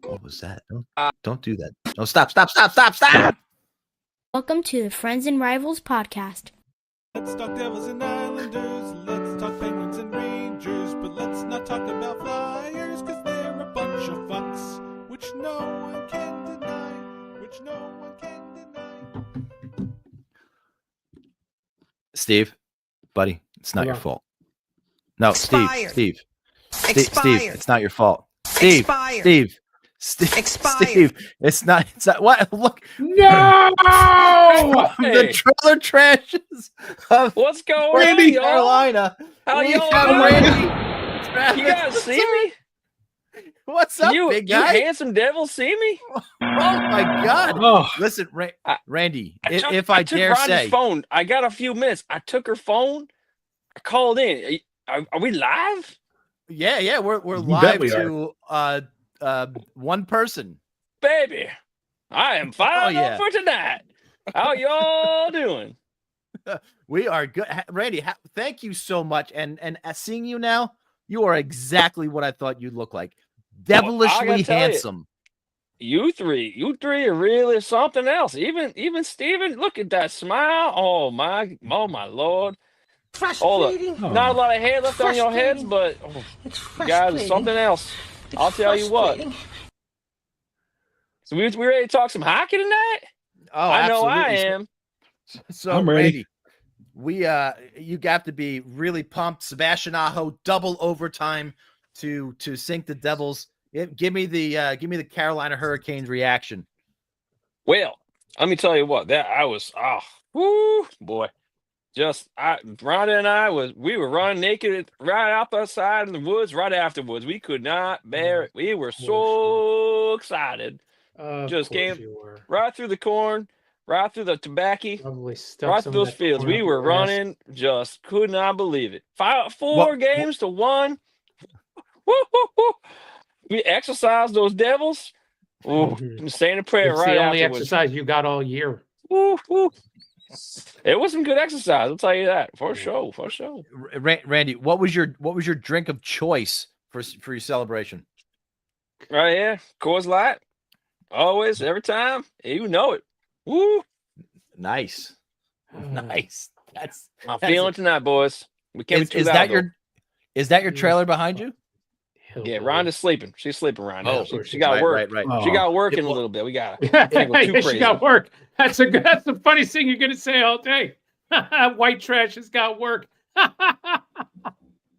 What was that? Don't do that. No, stop. Welcome to the Friends and Rivals podcast. Let's talk Devils and Islanders, let's talk Penguins and Rangers, but let's not talk about Flyers, cause they're a bunch of fucks, which no one can deny, Steve, buddy, it's not your fault. No, Expired. Steve, Expired. it's not your fault. Steve, Expired. Steve, it's not what? Look, No! the trailer trashes of What's going Randy, on, y'all? Carolina. How We y'all have doing? Randy Travis. You guys see me? What's up, You big guy? handsome devil see me? Oh my God! Oh. Listen, Randy, I took dare Ronda's say, phone. I got a few minutes. I took her phone. I called in. Are we live? yeah, we're You live bet we to one person. Baby, I am fired yeah. up for tonight. How y'all doing? We are good, Randy. Thank you so much, and seeing you now, you are exactly what I thought you'd look like. Devilishly gotta tell you, handsome. You three are really something else. Even Steven, look at that smile. Oh my Lord. Frustrating. Not a lot of hair left on your heads, but It's you frustrating. guys, it's something else. I'll tell you what. Frustrating. So we ready to talk some hockey tonight? Oh, I know I absolutely. am. So I'm ready. Randy, you got to be really pumped. Sebastian Aho double overtime to sink the Devils. Give me the Carolina Hurricanes reaction. Well, let me tell you what. Whoo, boy. Rhonda and I we were running naked right outside in the woods right afterwards. We could not bear it. We were so excited. Just came right through the corn, right through the tobacco, right through those fields. We were running, just could not believe it. Four games to one. Woo, woo, woo. We exercised those Devils. Ooh, I'm saying a prayer It's right the only afterwards. exercise you got all year. Woo, woo. It was some good exercise. I'll tell you that for sure. Randy, what was your drink of choice for your celebration? Right here, Coors Light. Always, every time. You know it. Woo! Nice. I'm feeling tonight, boys. We can't be too loud, is that your trailer behind you? Yeah, Rhonda's sleeping. She's sleeping right now. Oh, She got work. Right. She got work in a little bit. We got Yeah, too she crazy. got work. That's the funniest thing you're gonna say all day. White trash has got work.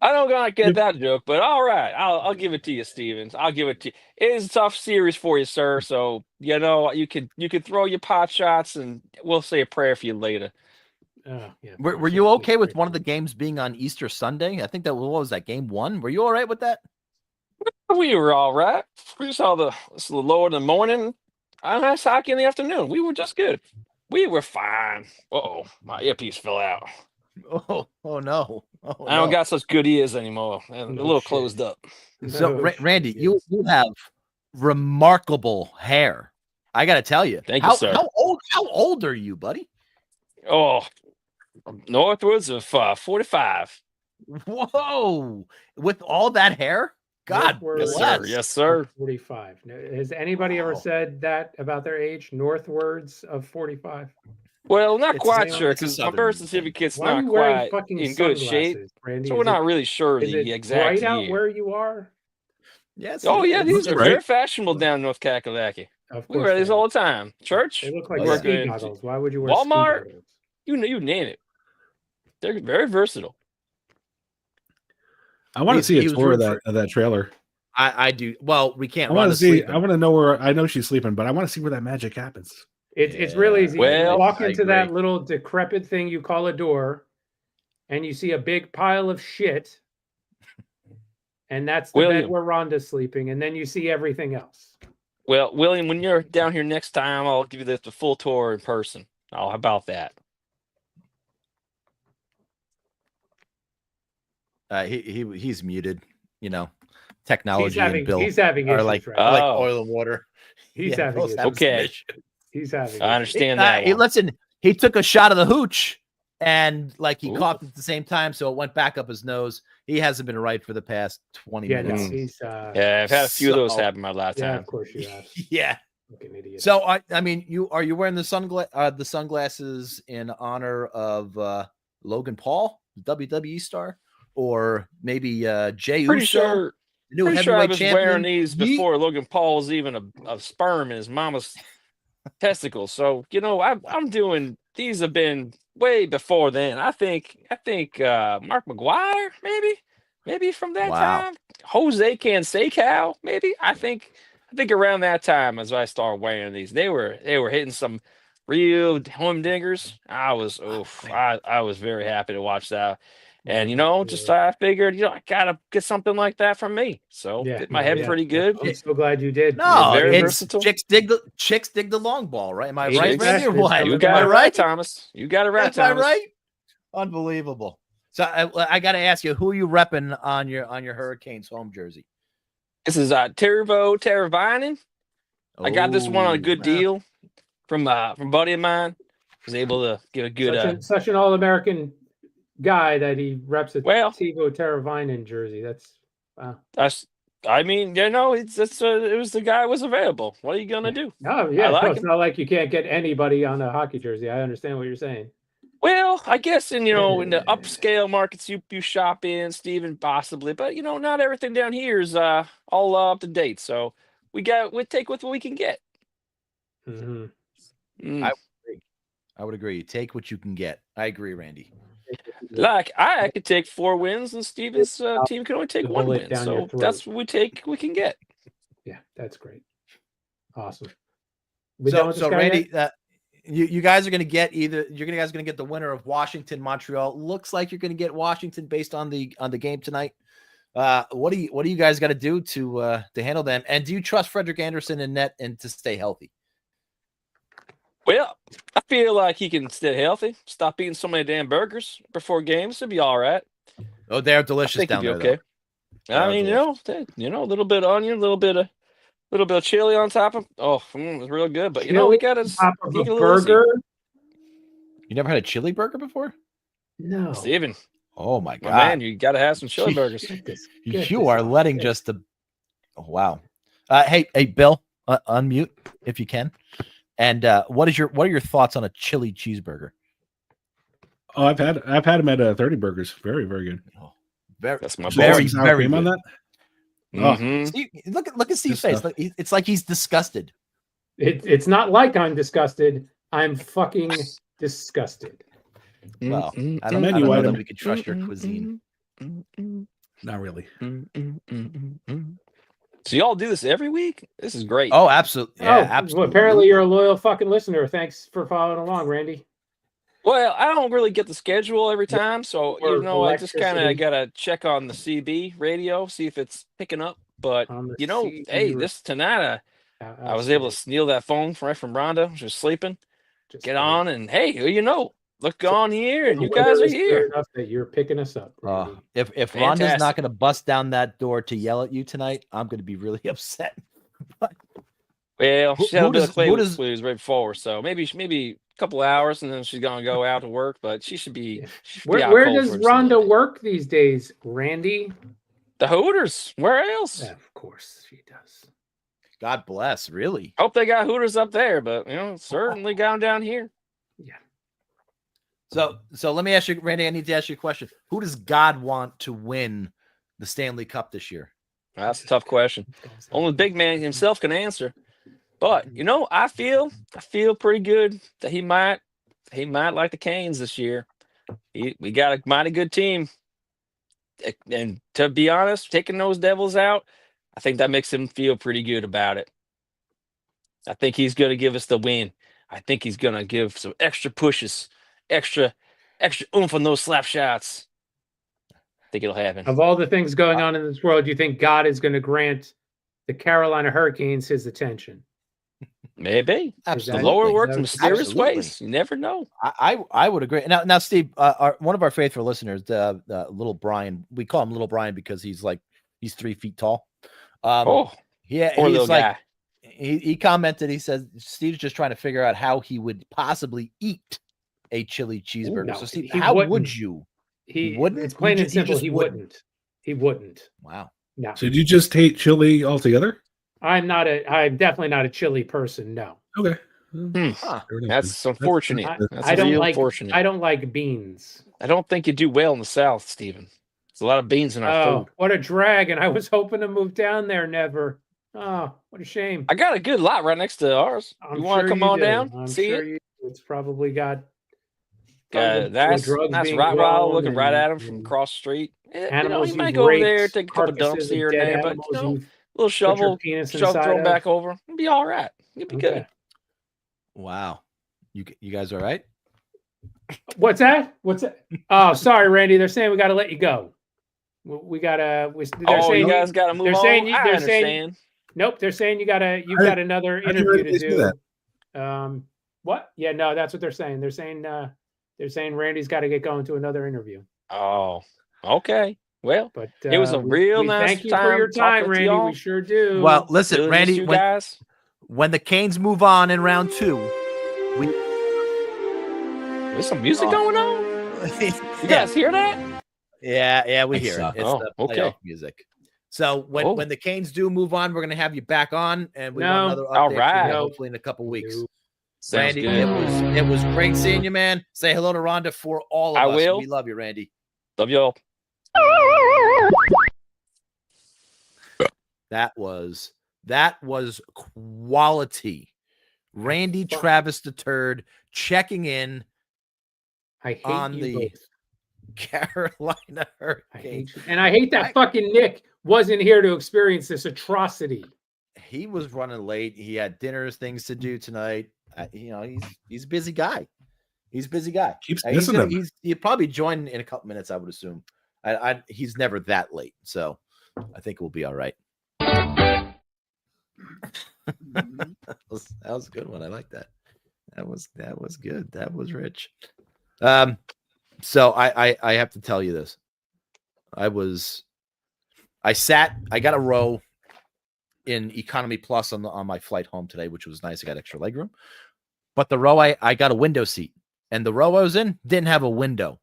I don't gonna get that joke, but all right. I'll give it to you, Stevens. I'll give it to you. It is a tough series for you, sir. So you know you can throw your pot shots, and we'll say a prayer for you later. Yeah, Were you okay with one of the games being on Easter Sunday? I think what was that, game 1? Were you all right with that? We were all right. We saw the lower in the morning. Nice hockey in the afternoon. We were just good. We were fine. Uh-oh, my earpiece fell out. Oh no. I don't got such good ears anymore. A little closed up. So Randy, you have remarkable hair. I got to tell you. Thank you, sir. How old are you, buddy? Oh, northwards of 45. Whoa! With all that hair? God Northwards. bless. Yes, sir. 45. Has anybody ever said that about their age? Northwards of 45. Well, not It's- quite it's sure a because my southern birth thing. certificate's Why are not you wearing quite fucking in good sunglasses, shape, Randy? so we're not really sure Is the it exact bright out year. where you are? Yes. Oh yeah, these are right. very fashionable down in North Kakalaki. Of We course wear these they all are. the time. Church, They look like Oh, we're yeah. ski good. goggles. Why would you wear Walmart? ski goggles? You name it. They're very versatile. I want to see He a was tour of rooting that trailer. I do. Well, we can't I run want to to see. sleep. I want to know where. I know she's sleeping, but I want to see where that magic happens. It's really easy. Well, you walk I into that agree. little decrepit thing you call a door, and you see a big pile of shit, and that's the bed William. where Rhonda's sleeping, and then you see everything else. Well, William, when you're down here next time, I'll give you the full tour in person. Oh, how about that? He's muted. You know, technology He's having and Bill issues are right like now. like Oh. oil and water. He's Yeah, having both issues. have some Okay. issues. He's having I issues. understand that. Hey, one. listen, he took a shot of the hooch and like he Ooh. coughed at the same time, so it went back up his nose. He hasn't been right for the past 20 Yeah, no, minutes. he's Yeah, I've had a few of those So- happen my lifetime. yeah, of course you have. Yeah. Fucking idiot. So I mean, are you wearing the sunglasses in honor of Logan Paul, the WWE star, or maybe Jay Pretty Uso, sure. the new Pretty sure I heavyweight was champion? wearing these Yeet. before Logan Paul was even a sperm in his mama's testicles. So I'm doing. These have been way before then. I think Mark McGuire maybe from that Wow. time. Jose Canseco maybe. I think around that time as I started wearing these. They were hitting some real home dingers. I was I was very happy to watch that. And just I figured, I gotta get something like that from me. So Yeah, fit my no, head yeah. pretty good. I'm so glad you did. No, very it's versatile. chicks dig the long ball, right? Am I Chicks right, Randy, or dig what? some You of got Am it I right, Thomas. You got it right, Am I Thomas. right? Unbelievable. So I got to ask you, who are you repping on your Hurricanes home jersey? This is Tervo Teravainen. I got this one on a good deal from a buddy of mine. Was able to give a good such an all-American guy that he reps a Well- Teuvo Teravainen jersey. That's wow. I mean, it was the guy who was available. What are you gonna do? No, yeah, I like it's him. not like you can't get anybody on a hockey jersey. I understand what you're saying. Well, I guess in the upscale markets you shop in, Steven, possibly, but not everything down here is all up to date. So we take with what we can get. Mm-hmm. Mm. I would agree. Take what you can get. I agree, Randy. Like I could take 4 wins, and Steven's team can only take The 1 bullet win. down your So throat. that's what we can get. Yeah, that's great. Awesome. We done with this guy Randy, yet? you guys are going to get the winner of Washington Montreal. Looks like you're going to get Washington based on the game tonight. What do you guys got to do to handle them? And do you trust Frederick Anderson in net and to stay healthy? Well, I feel like he can stay healthy. Stop eating so many damn burgers before games. He'll be all right. Oh, they're I delicious think down he'll there. be okay. Though. I mean, a little bit of onion, a little bit of chili on top of. Oh, it's real good. But we got to top of a burger. burger. You never had a chili burger before? No. Steven, Oh my my god, man, you got to have some chili burgers. Get this you are off. letting just the. Oh, wow. Hey, Bill, unmute if you can. And what are your thoughts on a chili cheeseburger? Oh, I've had them at 30 Burgers. Very, very good. Oh, very, That's my very, boy. Sour very cream good. on that. Mhm. Steve, look at Steve's Good face. stuff. Look, it's like he's disgusted. It's not like I'm disgusted. I'm fucking disgusted. Well, Mm, I don't Menu know item. that we could trust your cuisine. Not really. So y'all do this every week? This is great. Oh, absolutely. Yeah, Well, absolutely. apparently you're a loyal fucking listener. Thanks for following along, Randy. Well, I don't really get the schedule every time, so Or I just kind of electricity. gotta check on the CB radio, see if it's picking up. But On the hey, CB this tonight I was able to steal that phone from Rhonda. She was sleeping. Get on and hey, look on here, and you guys are here. Enough that you're picking us up. Randy. If Rhonda's Fantastic. not going to bust down that door to yell at you tonight, I'm going to be really upset. Well, Who- she had a who bit does- of play who with does- blues right before, so maybe a couple hours, and then she's gonna go out to work. But she should be. She should be out Where cold does for just a little Rhonda bit. work these days, Randy? The Hooters. Where else? Yeah, of course she does. God bless, really. Hope they got Hooters up there, but certainly got 'em down here. Yeah. So let me ask you, Randy. I need to ask you a question. Who does God want to win the Stanley Cup this year? That's a tough question. Only the big man himself can answer. But I feel pretty good that he might like the Canes this year. We got a mighty good team, and to be honest, taking those Devils out, I think that makes him feel pretty good about it. I think he's going to give us the win. I think he's going to give some extra pushes, extra oomph on those slap shots. I think it'll happen. Of all the things going on in this world, do you think God is going to grant the Carolina Hurricanes his attention? Maybe. The Absolutely. Lord works in mysterious Absolutely. ways. You never know. I would agree. Now, Steve, one of our faithful listeners, little Brian, we call him Little Brian because he's 3 feet tall. Yeah, Poor he's little like, guy. he commented. He says Steve's just trying to figure out how he would possibly eat a chili cheeseburger. No, So, Steve, he how wouldn't. would you? He wouldn't? It's plain You and simple. just He wouldn't. He wouldn't. Wow. No. So did you just hate chili altogether? I'm definitely not a chili person. No. Okay. Huh. That's unfortunate. That's I don't real like unfortunate. I don't like beans. I don't think you do well in the South, Stephen. There's a lot of beans in our food. What a drag. And I was hoping to move down there. Never. Oh, what a shame. I got a good lot right next to ours. You want to come on down? I'm See sure it? It's probably got Nice Rottweiler looking right at him from across the street. Animals you might you've go over raped, there, take a couple dumps carcasses of here and dead there, but animals you know, you've little put your shovel, penis throw inside them of. back over. It'll be all right. You'll be good. Wow. You guys all right? What's that? Oh, sorry, Randy. They're saying we got to let you go. We gotta. You guys got to move on. I understand. Nope, they're saying you've got another interview to do. What? Yeah, no, that's what they're saying. They're saying Randy's got to get going to another interview. Oh, okay. Well, but it was a real nice thank you for your time, Randy. We sure do. Well, listen, Randy, guys. When the Canes move on in round 2, there's some music going on. You guys hear that? Yeah, we hear it. It's the okay. Music. So when the Canes do move on, we're gonna have you back on, and we want another update. All right. Hopefully in a couple weeks. Sounds Randy, good. it was great seeing you, man. Say hello to Rhonda for all of us. Will. We love you, Randy. Love y'all. That was quality. Randy Travis the Turd checking in on the Carolina Hurricane. I hate that fucking Nick wasn't here to experience this atrocity. He was running late. He had dinners, things to do tonight. He's a busy guy. He's a busy guy. He'll probably join in a couple minutes, I would assume. He's never that late, so I think we'll be all right. That was a good one. I like that. That was good. That was rich. So I have to tell you this. I got a row in economy plus on my flight home today, which was nice. I got extra legroom. But the row I got a window seat, and the row I was in didn't have a window.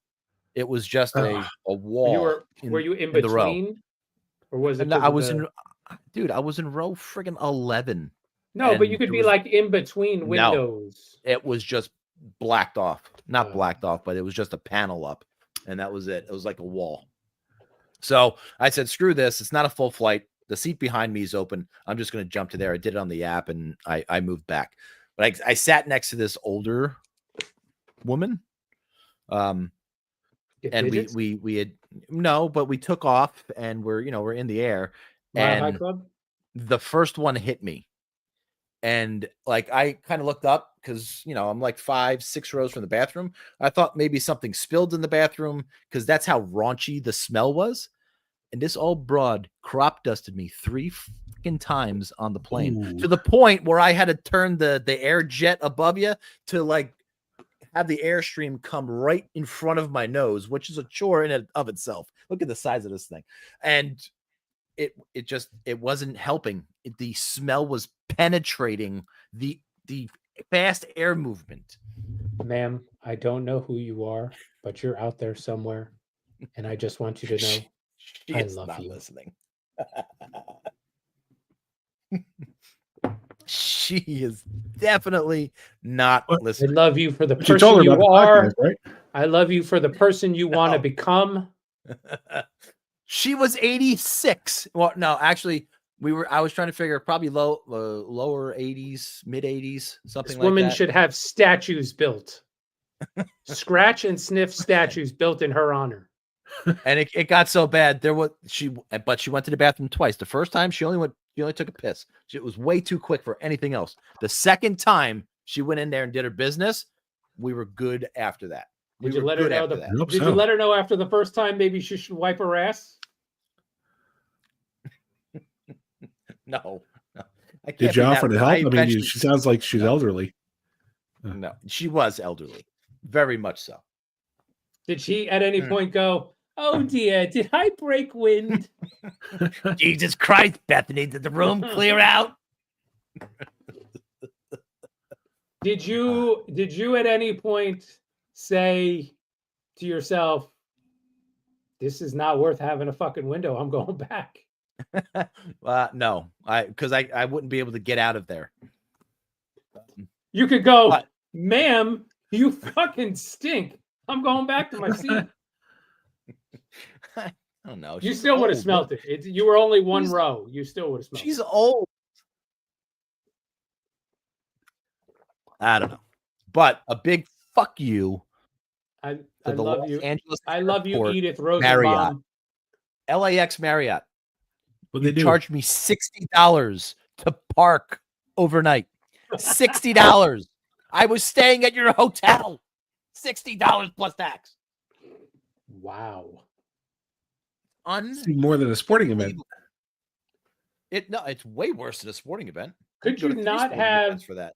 It was just a wall. Were you in between? The row. Or was it? No, I was in row friggin' 11. No, but you could be like in between windows. No, it was just blacked off. Not blacked off, but it was just a panel up. And that was it. It was like a wall. So I said, screw this. It's not a full flight. The seat behind me is open. I'm just going to jump to there. I did it on the app and I moved back. But I sat next to this older woman. And we had but we took off and we're in the air. And the first one hit me. And like I kind of looked up because I'm like 5-6 rows from the bathroom. I thought maybe something spilled in the bathroom because that's how raunchy the smell was. And this old broad crop dusted me 3 fucking times on the plane. Ooh. To the point where I had to turn the air jet above you to like have the airstream come right in front of my nose, which is a chore in and of itself. Look at the size of this thing. And it wasn't helping. The smell was penetrating the fast air movement. Ma'am, I don't know who you are, but you're out there somewhere. And I just want you to know I love you. Listening. She is definitely not listening. I love you for the person you are. Podcast, right? I love you for the person you want to become. She was 86. Well, no, actually, I was trying to figure probably lower 80s, mid 80s, something like that. This woman should have statues built. Scratch and sniff statues built in her honor. And it got so bad. But she went to the bathroom twice. The first time she only took a piss. It was way too quick for anything else. The second time she went in there and did her business, we were good after that. Did you let her know Did you let her know after the first time maybe she should wipe her ass? No. Did you offer to help? I mean, she sounds like she's elderly. No, she was elderly. Very much so. Did she at any point go, oh dear, did I break wind? Jesus Christ, Bethany, did the room clear out? Did you at any point say to yourself, this is not worth having a fucking window. I'm going back. No, because I wouldn't be able to get out of there. You could go, But- ma'am, you fucking stink. I'm going back to my seat. I don't know. You She's still would have old. smelt it. You were only one She's- row. You still would have smelled She's it. old. I don't know. But a big fuck you I to the love Los you. Angeles I love you, Airport Edith Marriott. Rosenbaum. LAX Marriott. What they You do? charged me $60 to park overnight. $60. I was staying at your hotel. $60 plus tax. Wow. More than a sporting event. It's way worse than a sporting event. Could Go you to 3 not sporting have? events for that?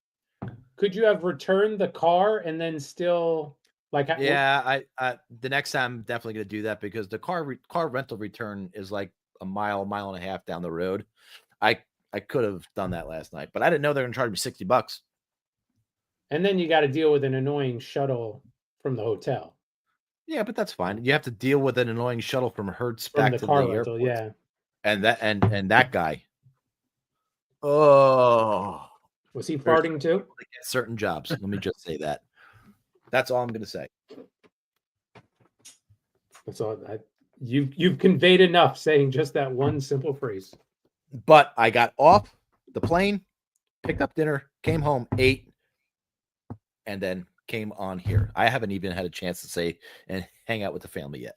Could you have returned the car and then still like? Yeah, I the next time I'm definitely going to do that because the car rental return is like a mile and a half down the road. I could have done that last night, but I didn't know they were going to charge me $60. And then you got to deal with an annoying shuttle from the hotel. Yeah, but that's fine. You have to deal with an annoying shuttle from Hertz From back the to car the rental, airport. yeah. And that guy. Oh, Was he There's farting too? to get certain jobs. Let me just say that. That's all I'm going to say. That's all. You've conveyed enough saying just that one simple phrase. But I got off the plane, picked up dinner, came home, ate, and then came on here. I haven't even had a chance to say and hang out with the family yet.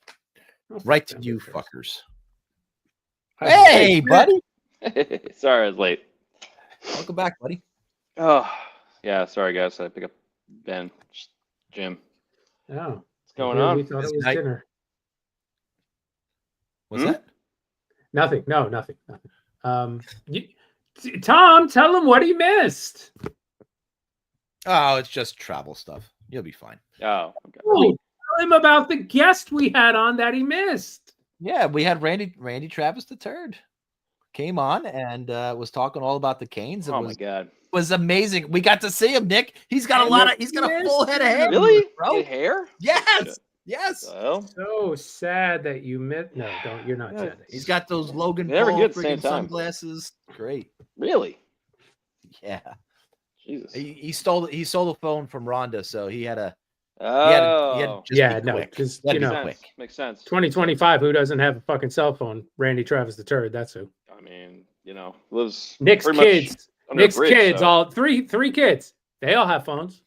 Right to you fuckers. Hey, buddy. Sorry I was late. Welcome back, buddy. Oh, yeah. Sorry, guys. I pick up Ben, Jim. Oh, What's going we on? thought it was Night. dinner. What's that? Nothing. No, nothing. Tom, tell him what he missed. Oh, it's just travel stuff. You'll be fine. Oh, okay. Oh, tell him about the guest we had on that he missed. Yeah, we had Randy Travis the Turd came on and was talking all about the Canes. It Oh was, my God. was amazing. We got to see him, Nick. He's got a full head of hair. Really? bro. Get hair? Yes. Yes. Well, So sad that you missed. No, don't. You're not Yeah. sad. He's got those Logan Never Paul good at the same freaking time. sunglasses. Great. really? Yeah. Jesus. He stole the phone from Rhonda, so he had to Oh, just Yeah, be no, quick. because Let you me know, know. makes sense. quick. Makes sense. 2025. Who doesn't have a fucking cell phone? Randy Travis the Turd. That's who. I mean, lives Nick's pretty much kids. under a Nick's bridge, kids. so- All three kids. They all have phones.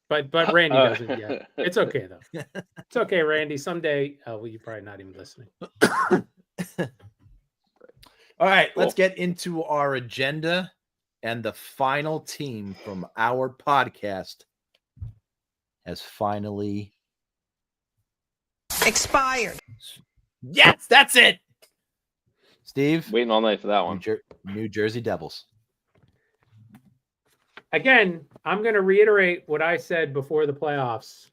But Randy doesn't yet. It's okay though. It's okay, Randy. Someday. Oh, well, you're probably not even listening. All right, let's Cool. get into our agenda and the final team from our podcast has finally Expired. Yes, that's it. Steve, Waiting all night for that one. New Jersey Devils. Again, I'm going to reiterate what I said before the playoffs.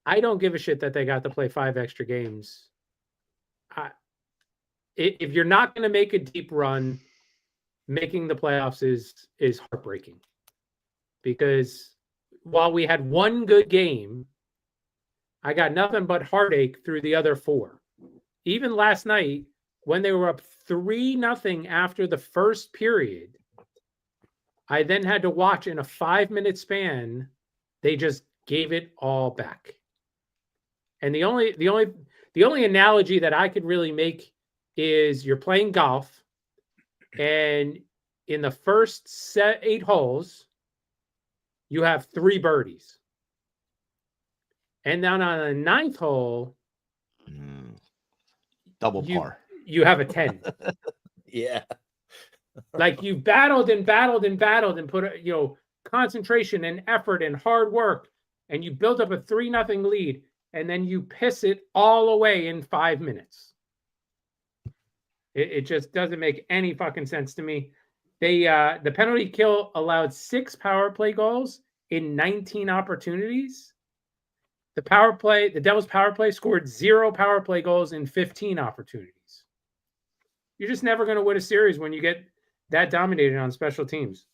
I don't give a shit that they got to play 5 extra games. If you're not going to make a deep run, making the playoffs is heartbreaking. Because while we had one good game, I got nothing but heartache through the other 4. Even last night, when they were up 3-0 after the first period, I then had to watch in a 5-minute span. They just gave it all back. And the only analogy that I could really make is you're playing golf, and in the first 8 holes, you have 3 birdies. And then on the 9th hole, Double par. You have a 10. Yeah. Like you battled and put concentration and effort and hard work, and you built up a 3-0 lead, and then you piss it all away in 5 minutes. It just doesn't make any fucking sense to me. The penalty kill allowed 6 power play goals in 19 opportunities. The Devils power play scored 0 power play goals in 15 opportunities. You're just never going to win a series when you get that dominated on special teams.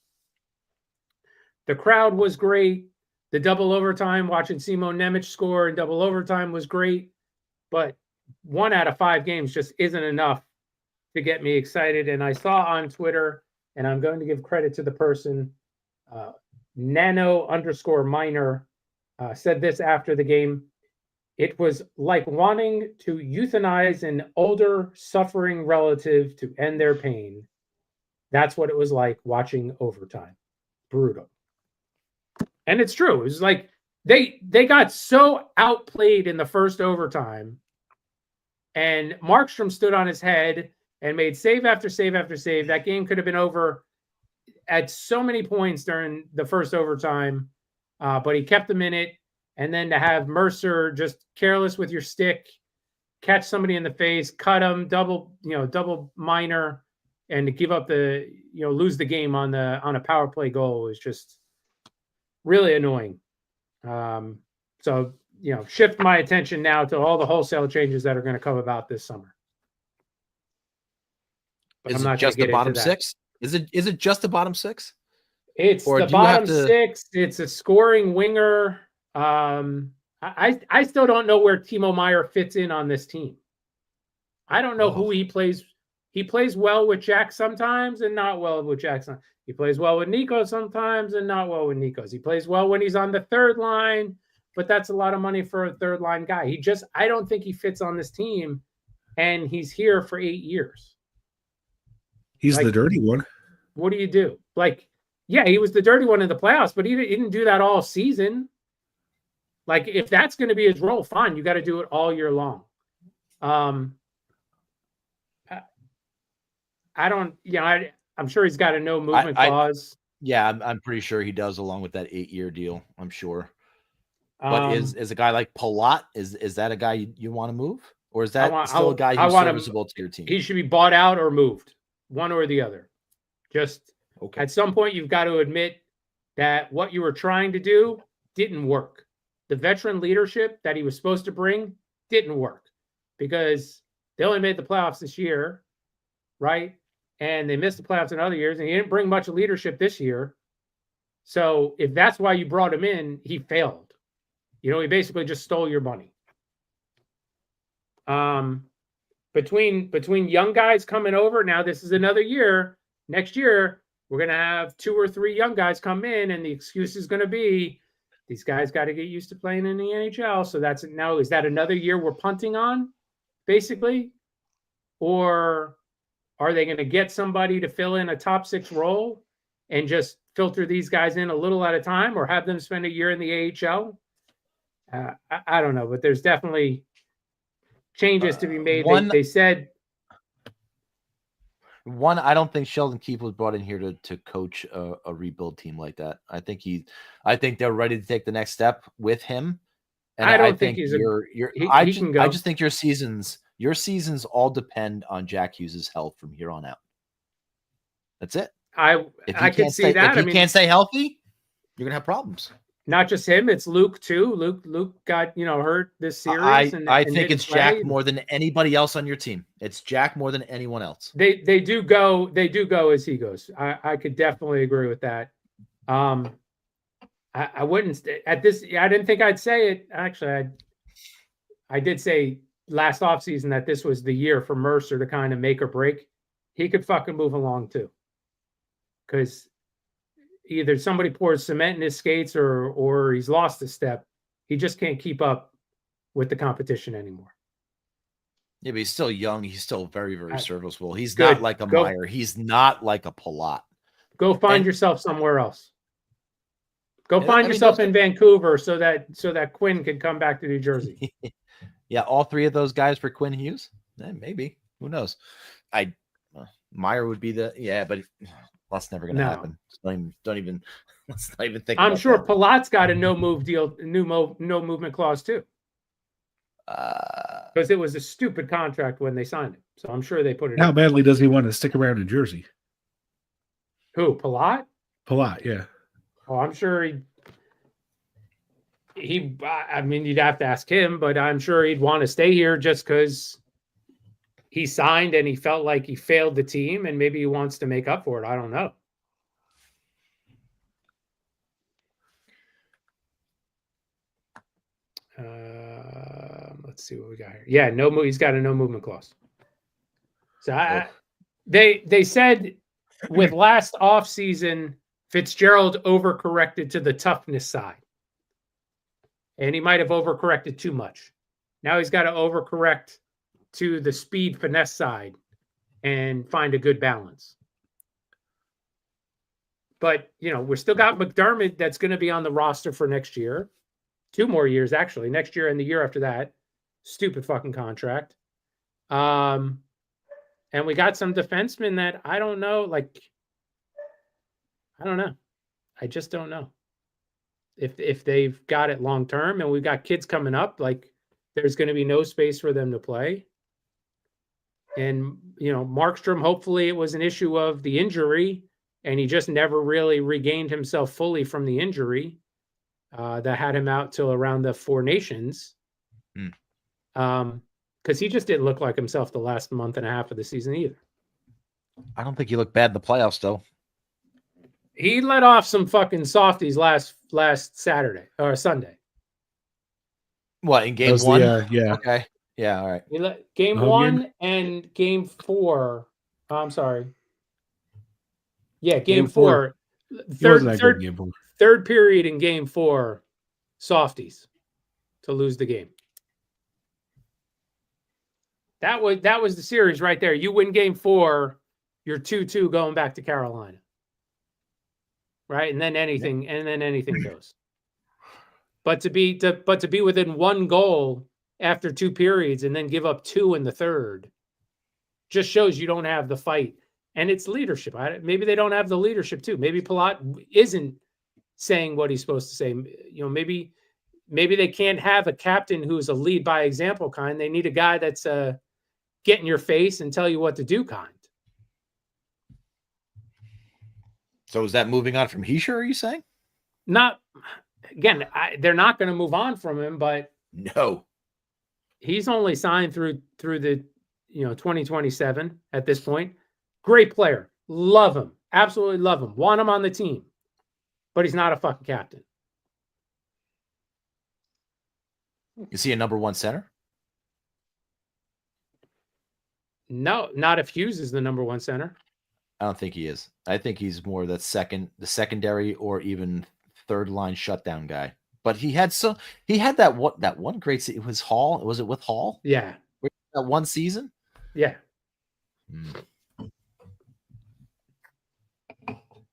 The crowd was great. the double overtime, watching Simo Nemec score in double overtime was great, but 1 out of 5 games just isn't enough to get me excited. And I saw on Twitter, and I'm going to give credit to the person, nano_minor, said this after the game. It was like wanting to euthanize an older, suffering relative to end their pain. That's what it was like watching overtime. Brutal. And it's true. It was like they got so outplayed in the first overtime, and Markstrom stood on his head and made save after save after save. That game could have been over at so many points during the first overtime, but he kept them in it. And then to have Mercer just careless with your stick, catch somebody in the face, cut him, double minor, and to give up lose the game on a power play goal is just really annoying. So shift my attention now to all the wholesale changes that are going to come about this summer. But Is it just the bottom 6? Is it just the bottom 6? It's the bottom 6. It's a scoring winger. I still don't know where Timo Meier fits in on this team. I don't know who he plays. He plays well with Jack sometimes and not well with Jackson. He plays well with Nico sometimes and not well with Nico's. He plays well when he's on the third line, but that's a lot of money for a third line guy. I don't think he fits on this team, and he's here for 8 years. He's the dirty one. What do you do? He was the dirty one in the playoffs, but he didn't do that all season. If that's going to be his role, fine. You got to do it all year long. I don't, I'm sure he's got a no movement clause. I'm pretty sure he does, along with that 8-year deal. I'm sure. But is a guy like Palat, is that a guy you want to move, or is that still a guy who's serviceable to your team? He should be bought out or moved, one or the other. Just at some point, you've got to admit that what you were trying to do didn't work. The veteran leadership that he was supposed to bring didn't work because they only made the playoffs this year, right? And they missed the playoffs in other years, and he didn't bring much leadership this year. So if that's why you brought him in, he failed. He basically just stole your money. Between young guys coming over, now this is another year. Next year, we're going to have 2 or 3 young guys come in, and the excuse is going to be, these guys got to get used to playing in the NHL. So is that another year we're punting on, basically? Or are they going to get somebody to fill in a top 6 role and just filter these guys in a little at a time, or have them spend a year in the AHL? I don't know, but there's definitely changes to be made. They said I don't think Sheldon Keefe was brought in here to coach a rebuild team like that. I think they're ready to take the next step with him. And I don't think I just think your seasons all depend on Jack Hughes' health from here on out. That's it. I can see that. If he can't stay healthy, you're gonna have problems. Not just him, it's Luke too. Luke got hurt this series. I think it's Jack more than anybody else on your team. It's Jack more than anyone else. They do go as he goes. I could definitely agree with that. I wouldn't at this. I didn't think I'd say it. Actually, I did say last offseason that this was the year for Mercer to kind of make or break. He could fucking move along too, because either somebody pours cement in his skates or he's lost a step. He just can't keep up with the competition anymore. Yeah, but he's still young. He's still very, very serviceable. He's not like a Meier. He's not like a Palat. Go find yourself somewhere else. Go find yourself in Vancouver so that Quinn can come back to New Jersey. Yeah, all 3 of those guys for Quinn Hughes? Maybe. Who knows? Meier would be but that's never going to happen. Let's not even think. I'm sure Palat's got a no movement clause too. Because it was a stupid contract when they signed it. So I'm sure they put it. How badly does he want to stick around in Jersey? Who, Palat? Palat, yeah. Oh, I'm sure you'd have to ask him, but I'm sure he'd want to stay here just because he signed and he felt like he failed the team, and maybe he wants to make up for it. I don't know. Let's see what we got here. Yeah, he's got a no movement clause. So they said with last offseason, Fitzgerald overcorrected to the toughness side. And he might have overcorrected too much. Now he's got to overcorrect to the speed finesse side and find a good balance. But, we're still got McDermott that's going to be on the roster for next year. 2 more years, actually. Next year and the year after that. Stupid fucking contract. And we got some defensemen that I don't know. I don't know. I just don't know. If they've got it long term, and we've got kids coming up, there's going to be no space for them to play. And, Markstrom, hopefully it was an issue of the injury, and he just never really regained himself fully from the injury that had him out till around the Four Nations. Because he just didn't look like himself the last month and a half of the season either. I don't think he looked bad in the playoffs, though. He let off some fucking softies last Saturday or Sunday. What, in game one? Yeah. Okay. Yeah, all right. Game 1 and game 4. Oh, I'm sorry. Yeah, game 4. Third period in game 4, softies to lose the game. That was the series right there. You win game 4, you're 2-2 going back to Carolina. Right? And then anything goes. But to be within 1 goal after 2 periods and then give up 2 in the third just shows you don't have the fight. And it's leadership. Maybe they don't have the leadership too. Maybe Palat isn't saying what he's supposed to say. Maybe they can't have a captain who's a lead by example kind. They need a guy that's get in your face and tell you what to do kind. So is that moving on from Hischier, are you saying? Not again. They're not going to move on from him, but no, he's only signed through the 2027 at this point. Great player, love him, absolutely love him, want him on the team, but he's not a fucking captain. Is he a number 1 center? No, not if Hughes is the number 1 center. I don't think he is. I think he's more the secondary or even third line shutdown guy. But he had that one great season. It was Hall. Was it with Hall? Yeah. That one season? Yeah.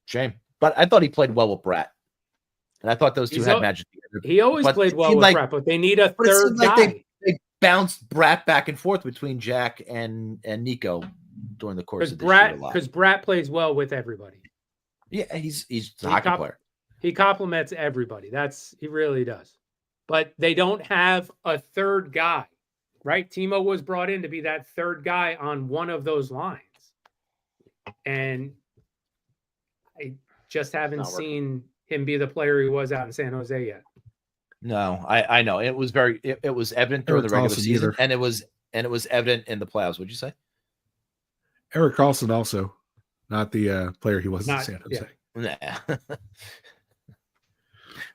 Shame. But I thought he played well with Bratt. And I thought those two had magic together. He always played well with Bratt, but they need a third guy. They bounced Bratt back and forth between Jack and Nico during the course of this year. Because Bratt plays well with everybody. Yeah, he's a hockey player. He compliments everybody. He really does. But they don't have a third guy, right? Timo was brought in to be that third guy on one of those lines. And I just haven't seen him be the player he was out in San Jose yet. No, I know. It was it was evident during the regular season, and it was evident in the playoffs. What'd you say? Erik Karlsson also, not the player he was in San Jose. Yeah.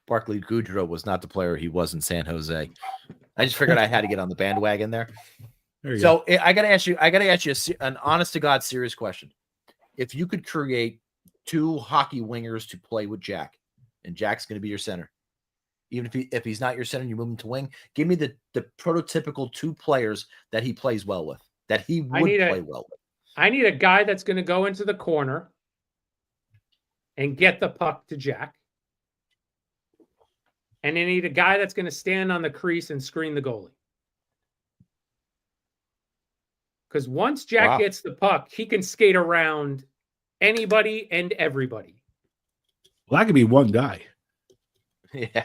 Barclay Goodrow was not the player he was in San Jose. I just figured I had to get on the bandwagon there. So I got to ask you an honest to God serious question. If you could create 2 hockey wingers to play with Jack, and Jack's going to be your center, even if he's not your center, you move him to wing, give me the prototypical 2 players that he plays well with, that he would play well with. I need a guy that's going to go into the corner and get the puck to Jack. And I need a guy that's going to stand on the crease and screen the goalie. Because once Jack gets the puck, he can skate around anybody and everybody. Well, that could be one guy. Yeah.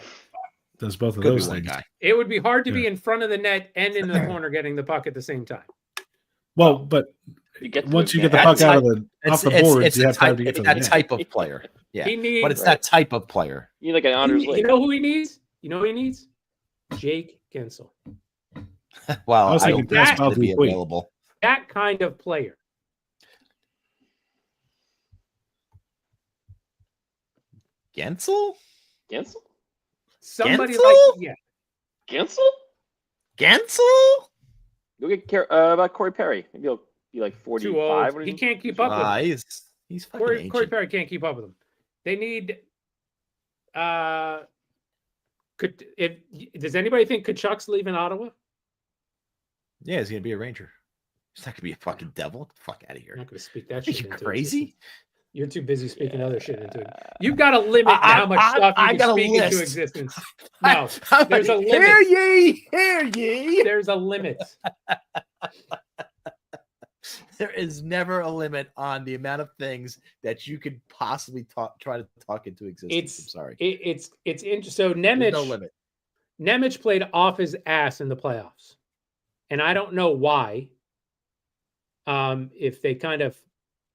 Does both of those things. It would be hard to be in front of the net and in the corner getting the puck at the same time. Well, but once you get the puck out of off the boards, you have time to get to the net. That type of player. Yeah. But it's that type of player. You need like an honors league. You know who he needs? Jake Gensel. Well, I don't think that's going to be available. That kind of player. Gensel? Somebody Gensel? like Gensel? Gensel? Go get about Corey Perry. Maybe he'll be like 45. He can't keep up with him. He's fucking Corey Perry can't keep up with him. They need. Does anybody think Kachuk's leaving Ottawa? Yeah, he's gonna be a Ranger. He's not gonna be a fucking devil. Get the fuck out of here. I'm not gonna speak that Are shit. you into crazy? existence. You're too busy speaking other shit into it. You've got a limit to how much stuff you can speak into existence. No, there's a limit. Hear ye. There's a limit. There is never a limit on the amount of things that you could possibly try to talk into existence. I'm sorry. It's interesting. So Nemec, no limit. Nemec played off his ass in the playoffs, and I don't know why. If they kind of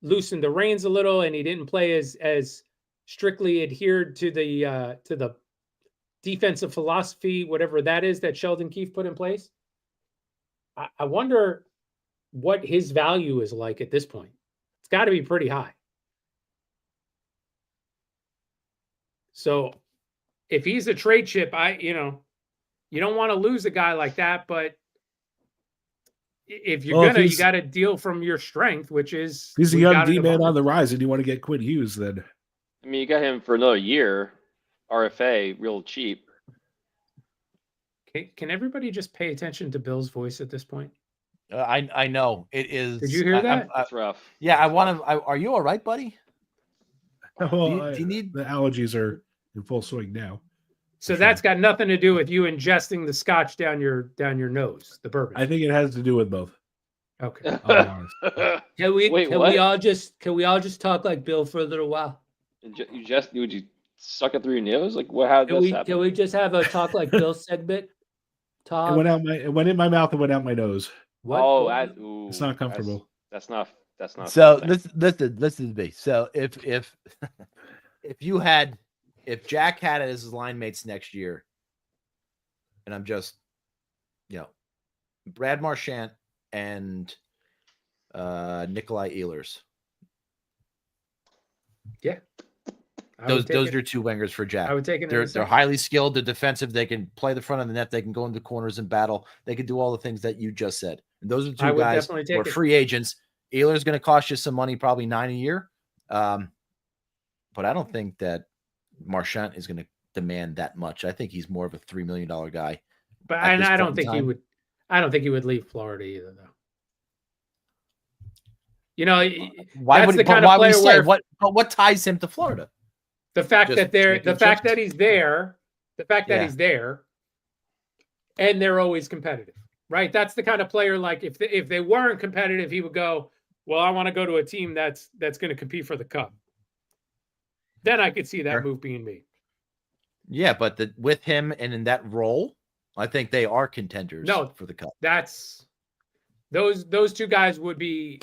loosened the reins a little, and he didn't play as strictly adhered to the defensive philosophy, whatever that is that Sheldon Keefe put in place. I wonder what his value is like at this point. It's got to be pretty high. So if he's a trade chip, you don't want to lose a guy like that, but if you're you got to deal from your strength, which is he's a young D-man on the rise, and you want to get Quinn Hughes. Then I mean, you got him for another year, RFA, real cheap. Can everybody just pay attention to Bill's voice at this point? I know it is. Did you hear that? That's rough. Yeah, I want to. Are you all right, buddy? Well, do you need the allergies are in full swing now? So that's got nothing to do with you ingesting the scotch down your nose, the bourbon. I think it has to do with both. Okay. Can we all just talk like Bill for a little while? Would you suck it through your nose? Like what? How does this happen? Can we just have a talk like Bill segment? Talk. It went in my mouth and went out my nose. What? Oh, it's not comfortable. That's not. So listen to me. So if Jack had it as his line mates next year, and I'm just, Brad Marchand and Nikolai Ehlers. Yeah. Those are two wingers for Jack. I would take it. They're highly skilled. They're defensive. They can play the front of the net. They can go into corners and battle. They can do all the things that you just said. And those are two guys who are free agents. Ehlers is going to cost you some money, probably $9 a year. But I don't think that Marchand is going to demand that much. I think he's more of a $3 million guy. But I don't think he would. I don't think he would leave Florida either, though. Why would we say what ties him to Florida? The fact that he's there, he's there, and they're always competitive, right? That's the kind of player. Like if they weren't competitive, he would go, well, I want to go to a team that's going to compete for the cup. Then I could see that move being made. Yeah, but with him and in that role, I think they are contenders for the cup. That's those two guys would be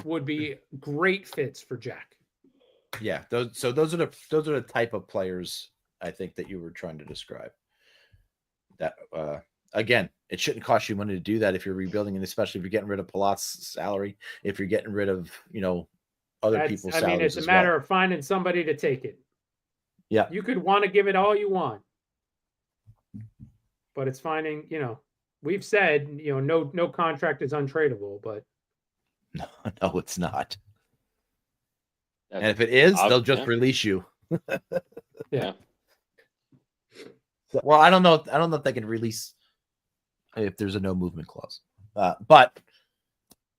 great fits for Jack. Yeah, those are the type of players I think that you were trying to describe. That again, it shouldn't cost you money to do that if you're rebuilding, and especially if you're getting rid of Palat's salary, if you're getting rid of other people's salaries. I mean, it's a matter of finding somebody to take it. Yeah, you could want to give it all you want, but it's finding. We've said no contract is untradeable, but no, it's not. And if it is, they'll just release you. Yeah. Well, I don't know if they can release if there's a no movement clause. But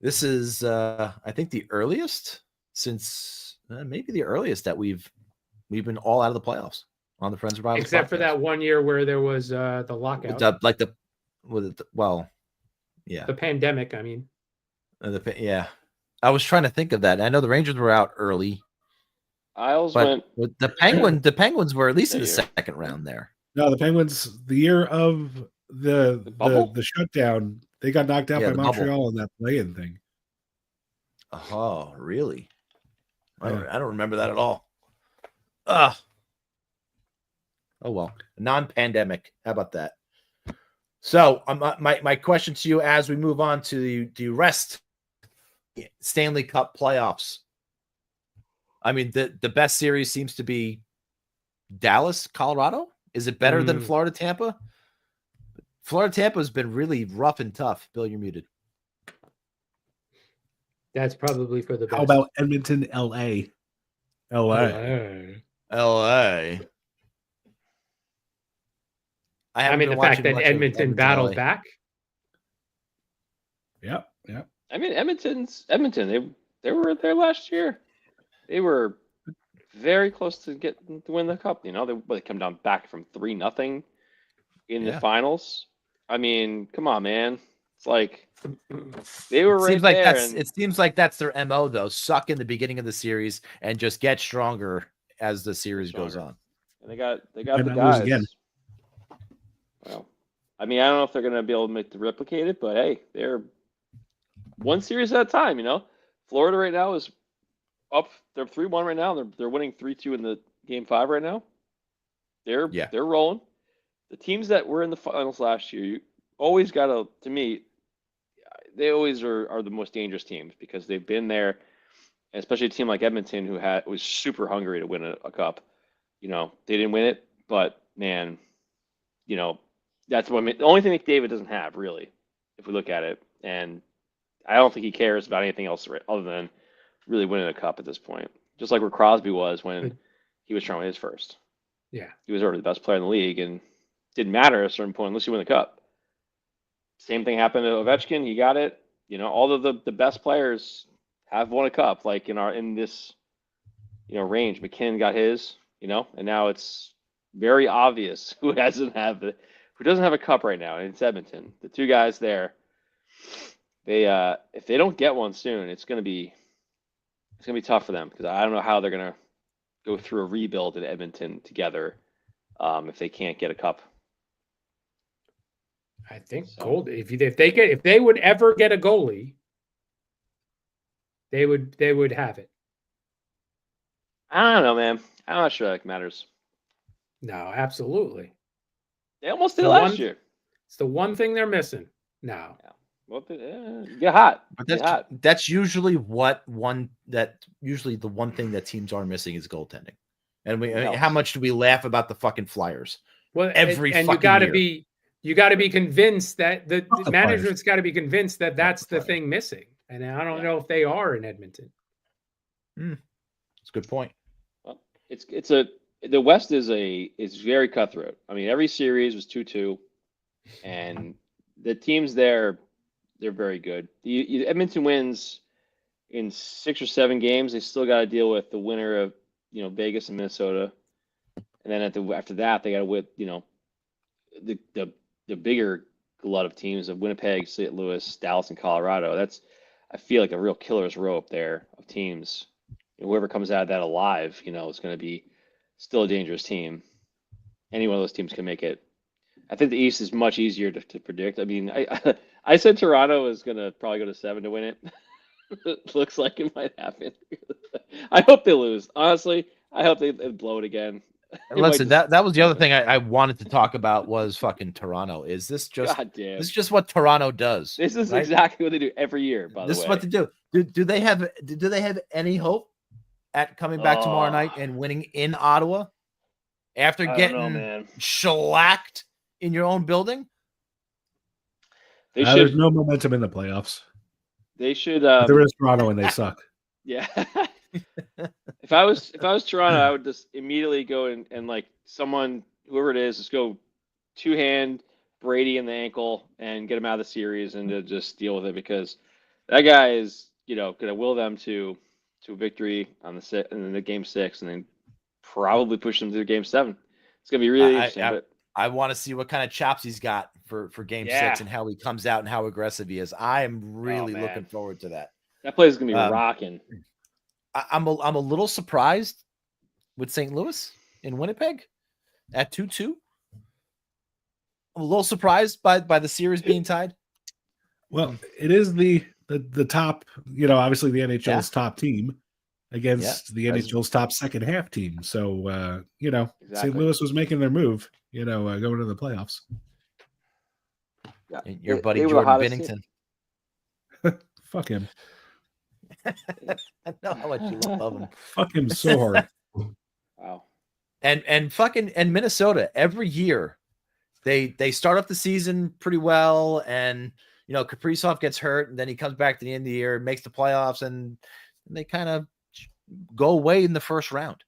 this is, I think, the earliest since maybe the earliest that we've been all out of the playoffs on the Friends of Rivals. Except for that 1 year where there was the lockout, the pandemic. I mean, yeah. I was trying to think of that. I know the Rangers were out early. Went. The Penguins were at least in the second round there. No, the Penguins, the year of the shutdown, they got knocked out by Montreal in that play-in thing. Oh, really? Yeah. I don't remember that at all. Oh well, non-pandemic. How about that? So, my question to you as we move on to the rest Stanley Cup playoffs. I mean, the best series seems to be Dallas, Colorado. Is it better than Florida, Tampa? Florida Tampa has been really rough and tough. Bill, you're muted. That's probably for the best. How about Edmonton, LA? LA. I mean, the fact that Edmonton battled back. Yeah. I mean, Edmonton. They were there last year. They were very close to win the cup. You know, they come down back from 3-0 in the finals. I mean, come on, man. It's like they were right there. It seems like that's their MO, though. Suck in the beginning of the series and just get stronger as the series goes on. And they got the guys. Again. Well, I mean, I don't know if they're going to be able to replicate it, but hey, they're one series at a time. You know, Florida right now is up. They're 3-1 right now. They're winning 3-2 in the game 5 right now. They're rolling. The teams that were in the finals last year, you always got to me, they always are the most dangerous teams because they've been there, especially a team like Edmonton who was super hungry to win a cup. You know, they didn't win it, but man, you know, that's what the only thing McDavid doesn't have, really, if we look at it. And I don't think he cares about anything else other than really winning a cup at this point. Just like where Crosby was when he was trying to win his first. Yeah. He was already the best player in the league and didn't matter at a certain point unless you win the cup. Same thing happened to Ovechkin. He got it. You know, all of the best players have won a cup, like in this, you know, range. McKinnon got his, you know, and now it's very obvious who doesn't have a cup right now, and it's Edmonton. The two guys there, they if they don't get one soon, it's gonna be tough for them because I don't know how they're gonna go through a rebuild in Edmonton together if they can't get a cup. I think if they would ever get a goalie, they would have it. I don't know, man. I'm not sure that matters. No, absolutely. They almost did last year. It's the one thing they're missing now. Yeah. Well, get hot. But that's usually the one thing that teams are missing is goaltending. And how much do we laugh about the fucking Flyers? Well, every and fucking you got to be convinced that the management's got to be convinced that that's the thing missing. And I don't know if they are in Edmonton. That's a good point. Well, the West is very cutthroat. I mean, every series was 2-2, and the teams there, they're very good. Edmonton wins in 6 or 7 games. They still got to deal with the winner of, you know, Vegas and Minnesota, and then after that they got to win, you know, the bigger glut of teams of Winnipeg, St. Louis, Dallas, and Colorado. That's, I feel like, a real killer's rope there of teams. And whoever comes out of that alive, you know, is going to be still a dangerous team. Any one of those teams can make it. I think the East is much easier to predict. I mean, I said Toronto is going to probably go to 7 to win it. It looks like it might happen. I hope they lose. Honestly, I hope they blow it again. Listen, that was the other thing I wanted to talk about was fucking Toronto. Is this just this is just what Toronto does? This is exactly what they do every year. By the way, this is what they do. Do they have any hope at coming back tomorrow night and winning in Ottawa after getting shellacked in your own building? There's no momentum in the playoffs. They should. There is Toronto, and they suck. Yeah. If I was Toronto, I would just immediately go and like whoever it is, just go 2-hand Brady in the ankle and get him out of the series and to just deal with it because that guy is, you know, going to will them to a victory in the game 6 and then probably push them to game 7. It's going to be really interesting. I want to see what kind of chops he's got for game 6 and how he comes out and how aggressive he is. I am really looking forward to that. That play is going to be rocking. I'm a little surprised with St. Louis in Winnipeg at 2-2. I'm a little surprised by the series being tied. Well, it is the top, you know, obviously the NHL's top team against the NHL's top second half team. So, you know, St. Louis was making their move, you know, going to the playoffs. Yeah. And your buddy Jordan Binnington. Fuck him. I know how much you love him. Fuck him so hard. Wow. And Minnesota every year they start off the season pretty well, and Kaprizov gets hurt, and then he comes back to the end of the year, makes the playoffs, and they kind of go away in the first round.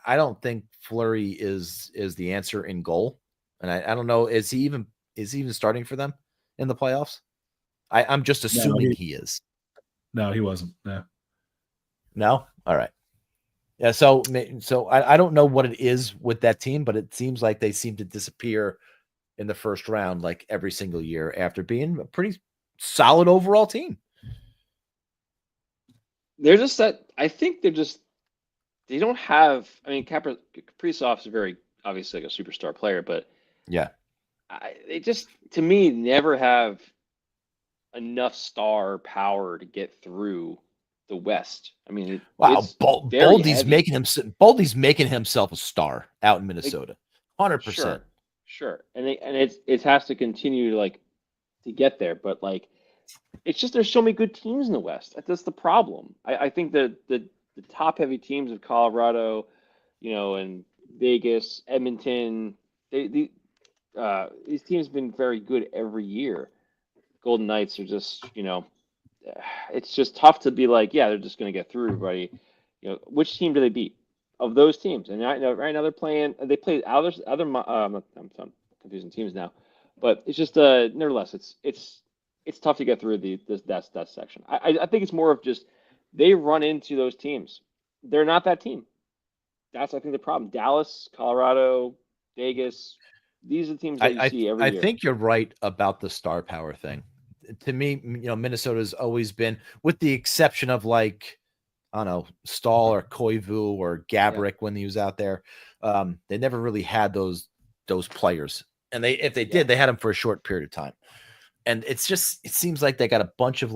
I don't think Fleury is the answer in goal, and I don't know, is he even starting for them in the playoffs? I'm just assuming he is. No, he wasn't. No? All right. Yeah, so I don't know what it is with that team, but it seems like they seem to disappear in the first round like every single year after being a pretty solid overall team. They're just that. I think they don't have. I mean, Kaprizov is very obviously like a superstar player, but yeah, they just to me never have enough star power to get through the West. I mean, Boldy's making himself a star out in Minnesota, 100%. Sure, and it has to continue to get there, but it's just there's so many good teams in the West. That's the problem. I think that the top heavy teams of Colorado, and Vegas, Edmonton, these teams have been very good every year. Golden Knights are just, it's just tough to be they're just going to get through everybody. Which team do they beat of those teams? And right now they play other I'm confusing teams now, but it's just nevertheless it's tough to get through that section. I think it's more of just they run into those teams. They're not that team. That's I think the problem. Dallas, Colorado, Vegas. These are the teams that you see every year. I think you're right about the star power thing. To me, Minnesota's always been, with the exception of I don't know, Stahl or Koivu or Gaborik when he was out there. They never really had those players. And if they did, they had them for a short period of time. And it seems like they got a bunch of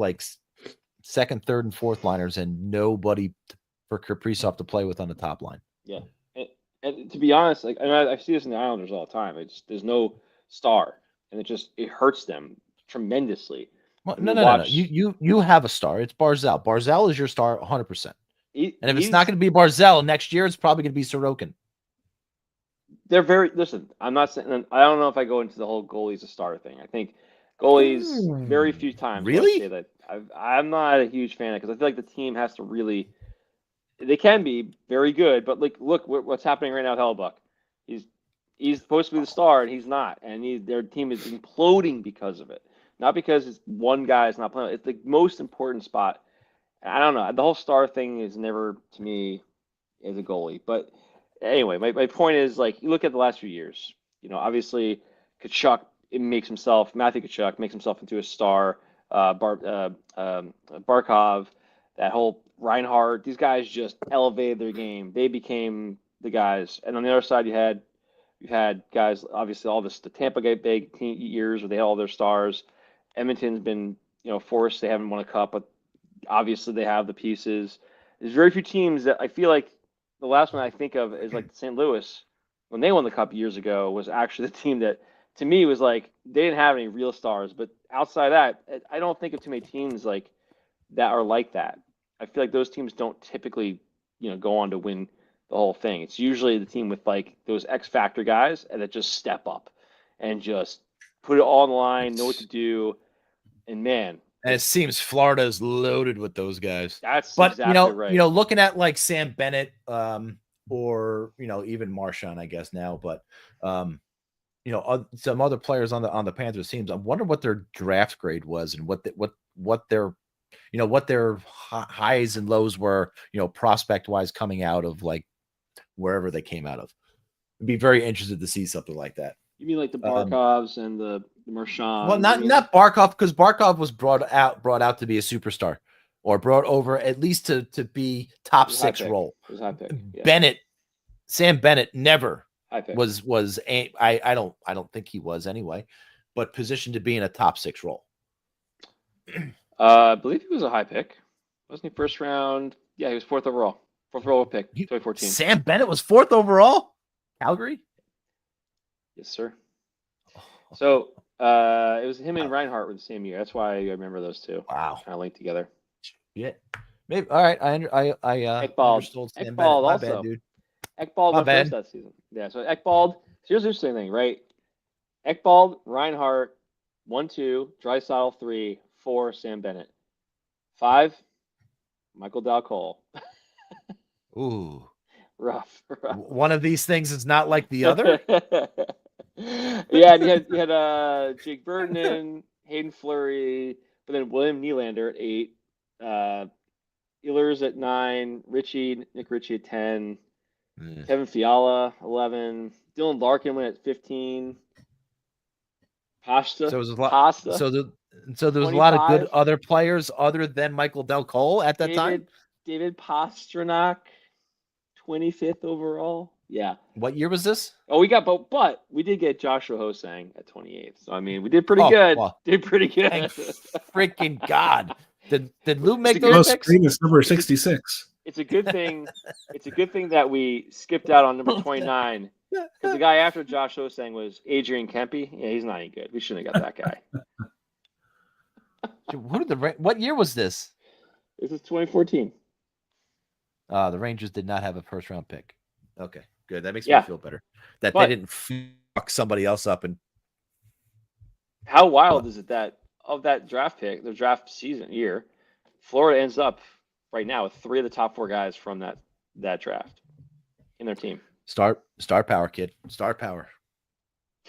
second, third, and fourth liners and nobody for Kaprizov to play with on the top line. Yeah. And to be honest, I see this in the Islanders all the time. There's no star, and it hurts them tremendously. Well, no. You have a star. It's Barzal. Barzal is your star 100%. And if it's not going to be Barzal next year, it's probably going to be Sorokin. They're listen, I'm not saying, I don't know if I go into the whole goalie's a star thing. I think goalies very few times. Really? Say that I'm not a huge fan of, because I feel like the team has to really. They can be very good, but look what's happening right now with Hellebuck. He's supposed to be the star, and he's not, and their team is imploding because of it. Not because one guy is not playing. It's the most important spot. I don't know. The whole star thing is never to me as a goalie. But anyway, my point is you look at the last few years. Obviously Matthew Tkachuk makes himself into a star. Barkov, that whole Reinhardt, these guys just elevated their game. They became the guys. And on the other side, you had guys, obviously the Tampa Bay years where they had all their stars. Edmonton's been, forced. They haven't won a cup, but obviously they have the pieces. There's very few teams that I feel like the last one I think of is St. Louis, when they won the cup years ago, was actually the team that to me was they didn't have any real stars. But outside that, I don't think of too many teams that are like that. I feel like those teams don't typically, go on to win the whole thing. It's usually the team with those X factor guys and that just step up and just put it all on the line, know what to do. And man, and it seems Florida is loaded with those guys. But exactly right. Looking at Sam Bennett, or even Marchand, I guess now, but some other players on the Panthers teams. I wonder what their draft grade was and what their highs and lows were, prospect wise coming out of wherever they came out of. I'd be very interested to see something like that. You mean the Barkovs and the Marchand? Well, not Barkov, because Barkov was brought out to be a superstar, or brought over at least to be top six role. High pick. Yeah. Sam Bennett never was. I don't think he was anyway, but positioned to be in a top six role. I believe he was a high pick. Wasn't he first round? Yeah, he was fourth overall pick, 2014. Sam Bennett was fourth overall? Calgary? Yes, sir. So it was him and Reinhardt were the same year. That's why I remember those two. Wow. Kind of linked together. Yeah. Maybe. All right. I understood Sam Bennett. My bad, dude. Ekbald went first that season. Yeah, so Ekbald. Here's the interesting thing, right? Ekbald, Reinhart, 1-2, Draisaitl 3, 4, Sam Bennett, 5, Michael Dalcole. Ooh, rough. One of these things is not like the other. Yeah, and you had Jake Burton, Hayden Fleury, but then William Nylander at 8, Ehlers at 9, Nick Ritchie at 10, Kevin Fiala 11, Dylan Larkin went at 15. Pasta. So it was a lot. Pasta. So there was 25. a lot of good other players other than Michael Dalcole at that time. David Pastrnak, 25th overall. Yeah. What year was this? Oh, we got but we did get Joshua Hosang at 28th. So I mean, we did pretty good. Well, did pretty good. Thank freaking God. Did Lou make those picks? Famous number 66. It's a good thing. It's a good thing that we skipped out on number 29 because the guy after Josh Hosang was Adrian Kempe. Yeah, he's not any good. We shouldn't have got that guy. What year was this? This is 2014. The Rangers did not have a first round pick. Okay, good. That makes me feel better. They didn't fuck somebody else up. And how wild is it that of that draft pick, the draft season year, Florida ends up right now with 3 of the top 4 guys from that draft in their team. Star power, kid. Star power.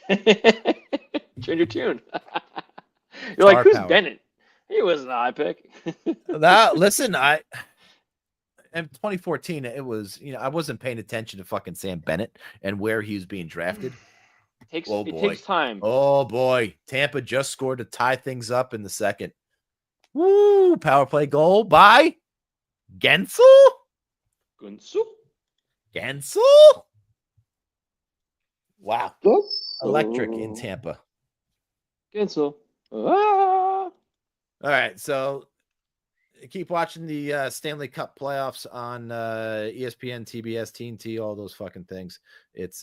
Change your tune. You're like, who's Bennett? He wasn't an high pick. Listen, in 2014, it was, I wasn't paying attention to fucking Sam Bennett and where he was being drafted. It takes time. Oh boy. Tampa just scored to tie things up in the second. Woo! Power play goal by Gensel? Wow. Electric in Tampa. Gensel. All right, so keep watching the Stanley Cup playoffs on ESPN, TBS, TNT, all those fucking things. It's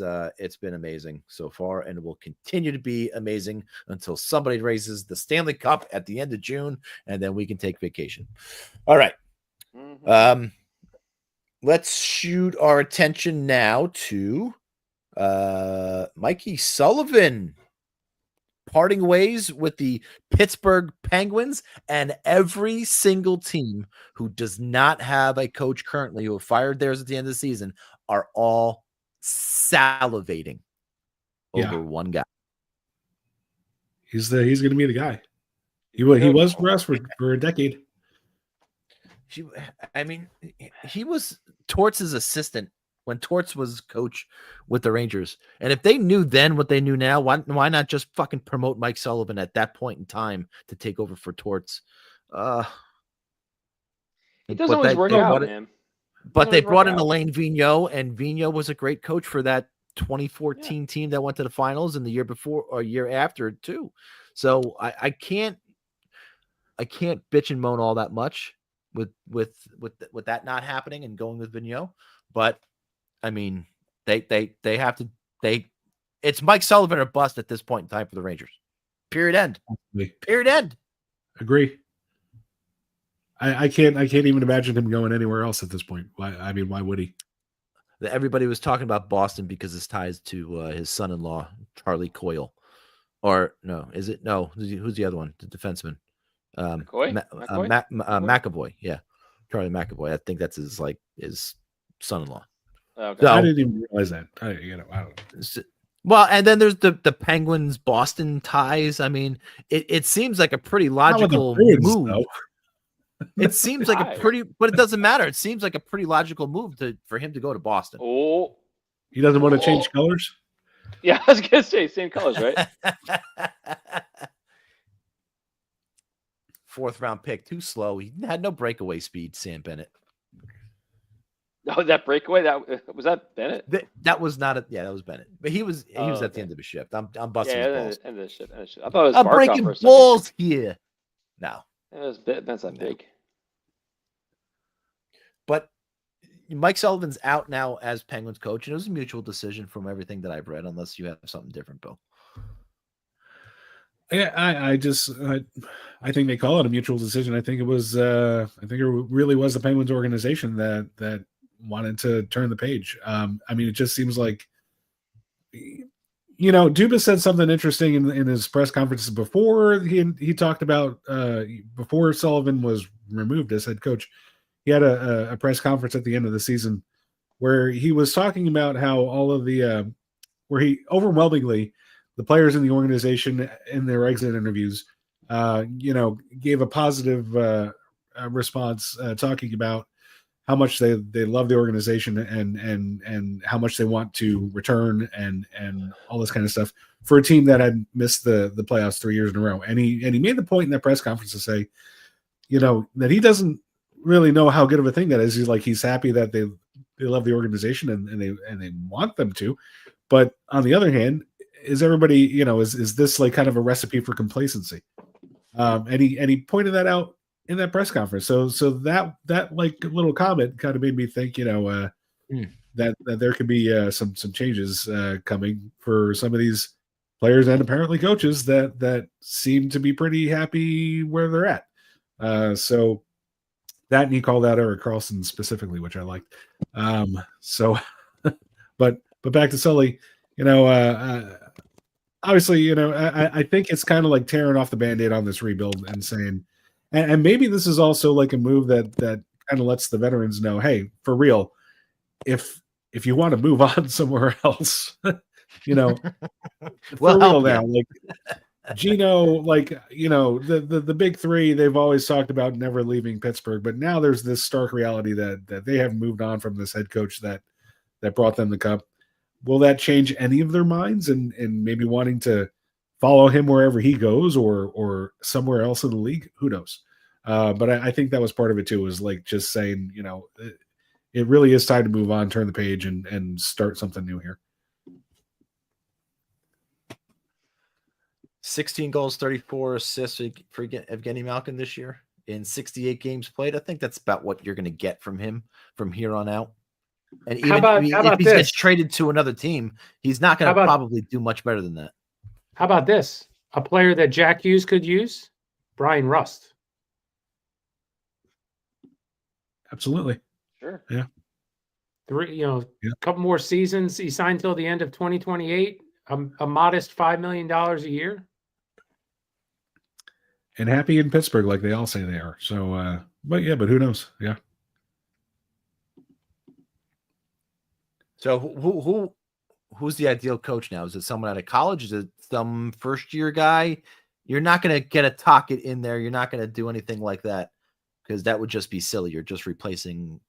been amazing so far, and it will continue to be amazing until somebody raises the Stanley Cup at the end of June, and then we can take vacation. All right. Let's shoot our attention now to Mikey Sullivan parting ways with the Pittsburgh Penguins, and every single team who does not have a coach currently who fired theirs at the end of the season are all salivating over one guy. He's going to be the guy. He was for us for a decade. He was Torts' assistant when Torts was coach with the Rangers. And if they knew then what they knew now, why not just fucking promote Mike Sullivan at that point in time to take over for Torts? It doesn't always work out, man. But they brought in Alain Vigneault, and Vigneault was a great coach for that 2014 team that went to the finals, and the year before or year after too. So I can't bitch and moan all that much with that not happening and going with Vigneault. But I mean, they have to. It's Mike Sullivan or bust at this point in time for the Rangers. Period. End. Period. End. Agree. I can't even imagine him going anywhere else at this point. Why would he? Everybody was talking about Boston because his ties to his son-in-law Charlie Coyle, or no? Is it no? Who's the other one? The defenseman. McAvoy. Yeah, Charlie McAvoy. I think that's his son-in-law. Okay. So, I didn't even realize that. I don't know. Well, and then there's the Penguins Boston ties. I mean, it seems like a pretty logical move. Though. It seems like but it doesn't matter. It seems like a pretty logical move for him to go to Boston. Oh, he doesn't want to change colors. Yeah, I was gonna say same colors, right? 4th round pick, too slow. He had no breakaway speed. Sam Bennett. Oh, that breakaway was that Bennett? That was not a that was Bennett. But he was at the end of his shift. I'm busting his balls. End of the shift. I thought it was I'm breaking balls here. No. That's not big. But Mike Sullivan's out now as Penguins coach, and it was a mutual decision from everything that I've read, unless you have something different, Bill. Yeah, I think they call it a mutual decision. I think it was. I think it really was the Penguins organization that wanted to turn the page. I mean, it just seems like, Dubas said something interesting in his press conferences before he talked about before Sullivan was removed as head coach. He had a press conference at the end of the season where he was talking about how all of the where he overwhelmingly the players in the organization in their exit interviews, gave a positive response, talking about how much they love the organization and how much they want to return and all this kind of stuff for a team that had missed the playoffs 3 years in a row. And he made the point in that press conference to say, that he doesn't really know how good of a thing that is. He's happy that they love the organization and they want them to. But on the other hand, is everybody, is this like kind of a recipe for complacency? And he pointed that out in that press conference. So that like little comment kind of made me think, that there could be some changes coming for some of these players and apparently coaches that seem to be pretty happy where they're at. So that, and he called out Erik Karlsson specifically, which I liked. But back to Sully, obviously, I think it's kind of like tearing off the Band-Aid on this rebuild and saying, and maybe this is also like a move that kind of lets the veterans know, hey, for real, if you want to move on somewhere else, for real now, like Gino, like, the big three, they've always talked about never leaving Pittsburgh, but now there's this stark reality that they have moved on from this head coach that brought them the cup. Will that change any of their minds and maybe wanting to follow him wherever he goes or somewhere else in the league? Who knows? But I think that was part of it too, was like just saying, it really is time to move on, turn the page and start something new here. 16 goals, 34 assists for Evgeny Malkin this year in 68 games played. I think that's about what you're going to get from him from here on out. And even if he gets traded to another team, he's not going to probably do much better than that. How about this? A player that Jack Hughes could use? Brian Rust. Absolutely. Sure. Yeah. A couple more seasons. He signed till the end of 2028. A modest $5 million a year. And happy in Pittsburgh, like they all say they are. So, but who knows? Yeah. So who's the ideal coach now? Is it someone out of college? Is it some first-year guy? You're not going to get a Tocchet in there. You're not going to do anything like that because that would just be silly. You're just replacing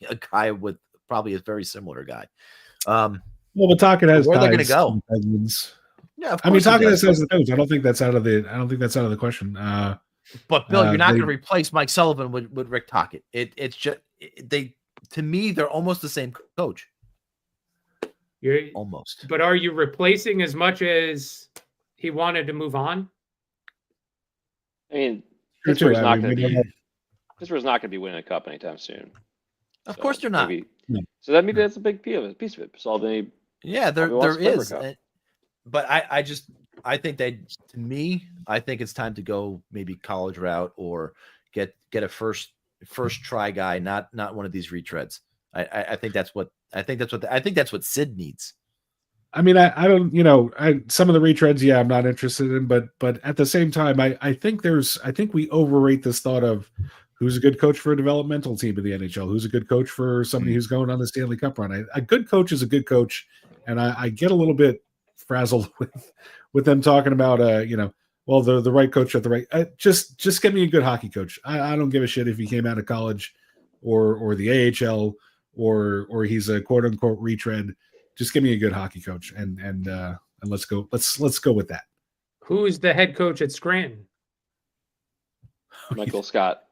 a guy with probably a very similar guy. Well, but Tocchet has where they're going to go. Yeah, I mean, Tocchet has the coach. I don't think that's out of the question. But Bill, you're not going to replace Mike Sullivan with Rick Tocchet. It's just to me, they're almost the same coach. Almost. But are you replacing as much as he wanted to move on? I mean, Pittsburgh's not going to be winning a cup anytime soon. Of course they're not. So that maybe that's a big piece of it. Sullivan. Yeah, there is. But I think I think it's time to go maybe college route or get a first try guy, not one of these retreads. I think that's what Sid needs. I mean, I don't, some of the retreads, yeah, I'm not interested in, but at the same time, I think we overrate this thought of who's a good coach for a developmental team in the NHL, who's a good coach for somebody who's going on the Stanley Cup run. A good coach is a good coach, and I get a little bit frazzled with them talking about, well, the right coach at the right. Just give me a good hockey coach. I don't give a shit if he came out of college or the AHL or he's a quote unquote retread. Just give me a good hockey coach and let's go. Let's go with that. Who's the head coach at Scranton? Michael Scott.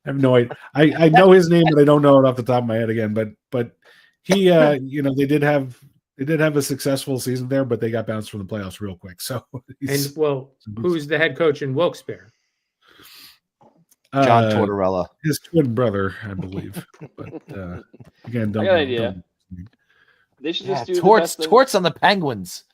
I have no idea. I know his name, but I don't know it off the top of my head again. But he, they did have a successful season there, but they got bounced from the playoffs real quick. So, who's the head coach in Wilkes-Barre? John Tortorella, his twin brother, I believe. But again, I got an idea. They should just do Torts on the Penguins.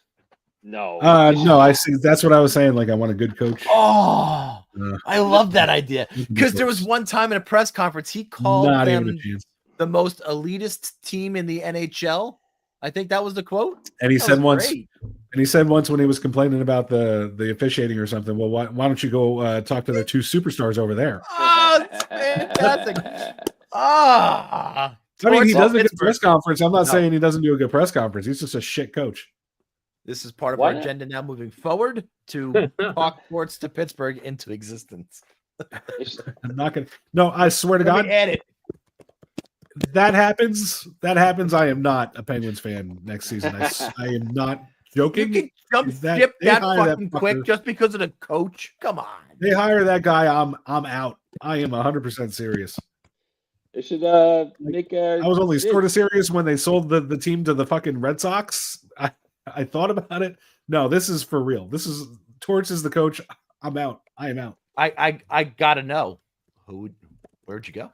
No, no, I see. That's what I was saying. Like, I want a good coach. Oh, I love that idea because there was one time in a press conference he called them. the most elitist team in the NHL. I think that was the quote. And he That said was once, great. and he said once when he was complaining about the officiating or something, well, why don't you go talk to the two superstars over there? Oh, it's fantastic. I mean, he does a good press conference. I'm not saying he doesn't do a good press conference. He's just a shit coach. This is part of our agenda now moving forward to talk Torts to Pittsburgh into existence. I'm not going to. No, I swear to God. Add it. That happens. I am not a Penguins fan next season. I am not joking. You can jump ship that fucking quick just because of the coach. Come on. They hire that guy. I'm out. I am 100% serious. They should make a. I was only sort of serious when they sold the team to the fucking Red Sox. I thought about it. No, this is for real. This is Torts is the coach. I'm out. I am out. I gotta know where'd you go?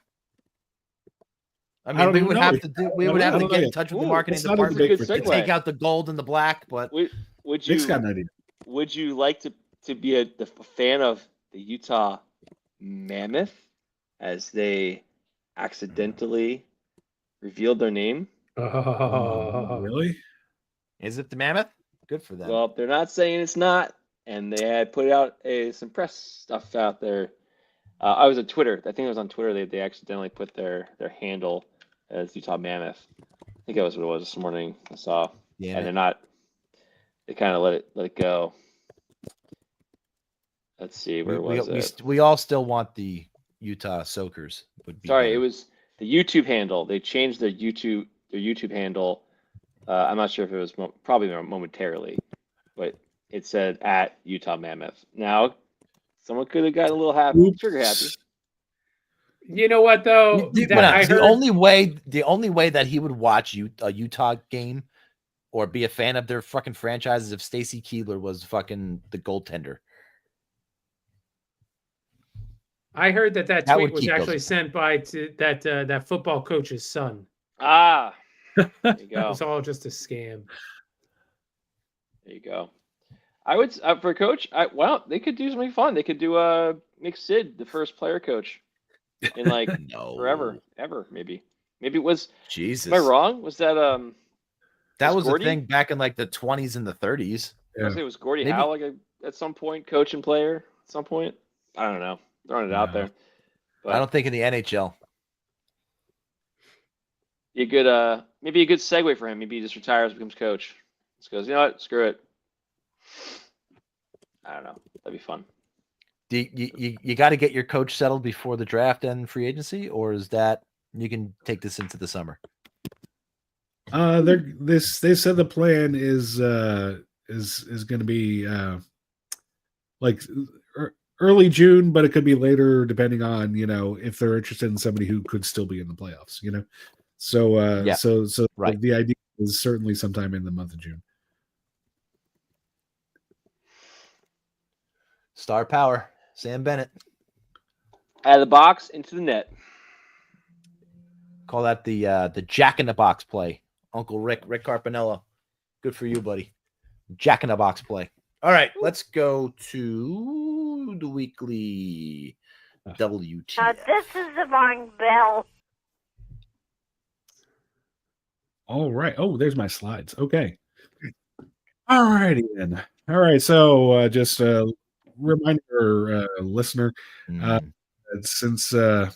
I mean, we would have to get in touch with the marketing department to take out the gold and the black. But would you? Got an idea. Would you like to be a fan of the Utah Mammoth as they accidentally revealed their name? Really? Is it the Mammoth? Good for them. Well, they're not saying it's not, and they had put out some press stuff out there. I was on Twitter. I think it was on Twitter. They accidentally put their handle as Utah Mammoth. I think that was what it was this morning. I saw. Yeah. And they're not. They kind of let it go. Let's see, where was it? We all still want the Utah Soakers. Sorry, it was the YouTube handle. They changed their YouTube handle. I'm not sure if it was probably momentarily, but it said at Utah Mammoth. Now, someone could have got a little trigger happy. You know what though? The only way that he would watch a Utah game or be a fan of their fucking franchise is if Stacy Keebler was fucking the goaltender. I heard that tweet was actually sent by that football coach's son. Ah, there you go. It was all just a scam. There you go. I would for a coach. They could do something fun. They could do make Sid the first player coach in like forever, ever maybe. Maybe it was. Jesus, am I wrong? Was that That was the thing back in like the 20s and the 30s. Yeah. I say it was Gordie Howe at some point, coach and player at some point. I don't know. Throwing it out there. But I don't think in the NHL. Maybe a good segue for him. Maybe he just retires, becomes coach. Just goes, you know what? Screw it. I don't know. That'd be fun. You got to get your coach settled before the draft and free agency, or is that you can take this into the summer? They said the plan is going to be like early June, but it could be later depending on if they're interested in somebody who could still be in the playoffs. So right. The idea is certainly sometime in the month of June. Star power, Sam Bennett. Out of the box into the net. Call that the Jack in the Box play. Uncle Rick Carpinello. Good for you, buddy. Jack in the Box play. All right, let's go to the weekly WTF. This is the wrong bell. All right. Oh, there's my slides. Okay. All righty then. All right. So just a reminder, listener, since it's been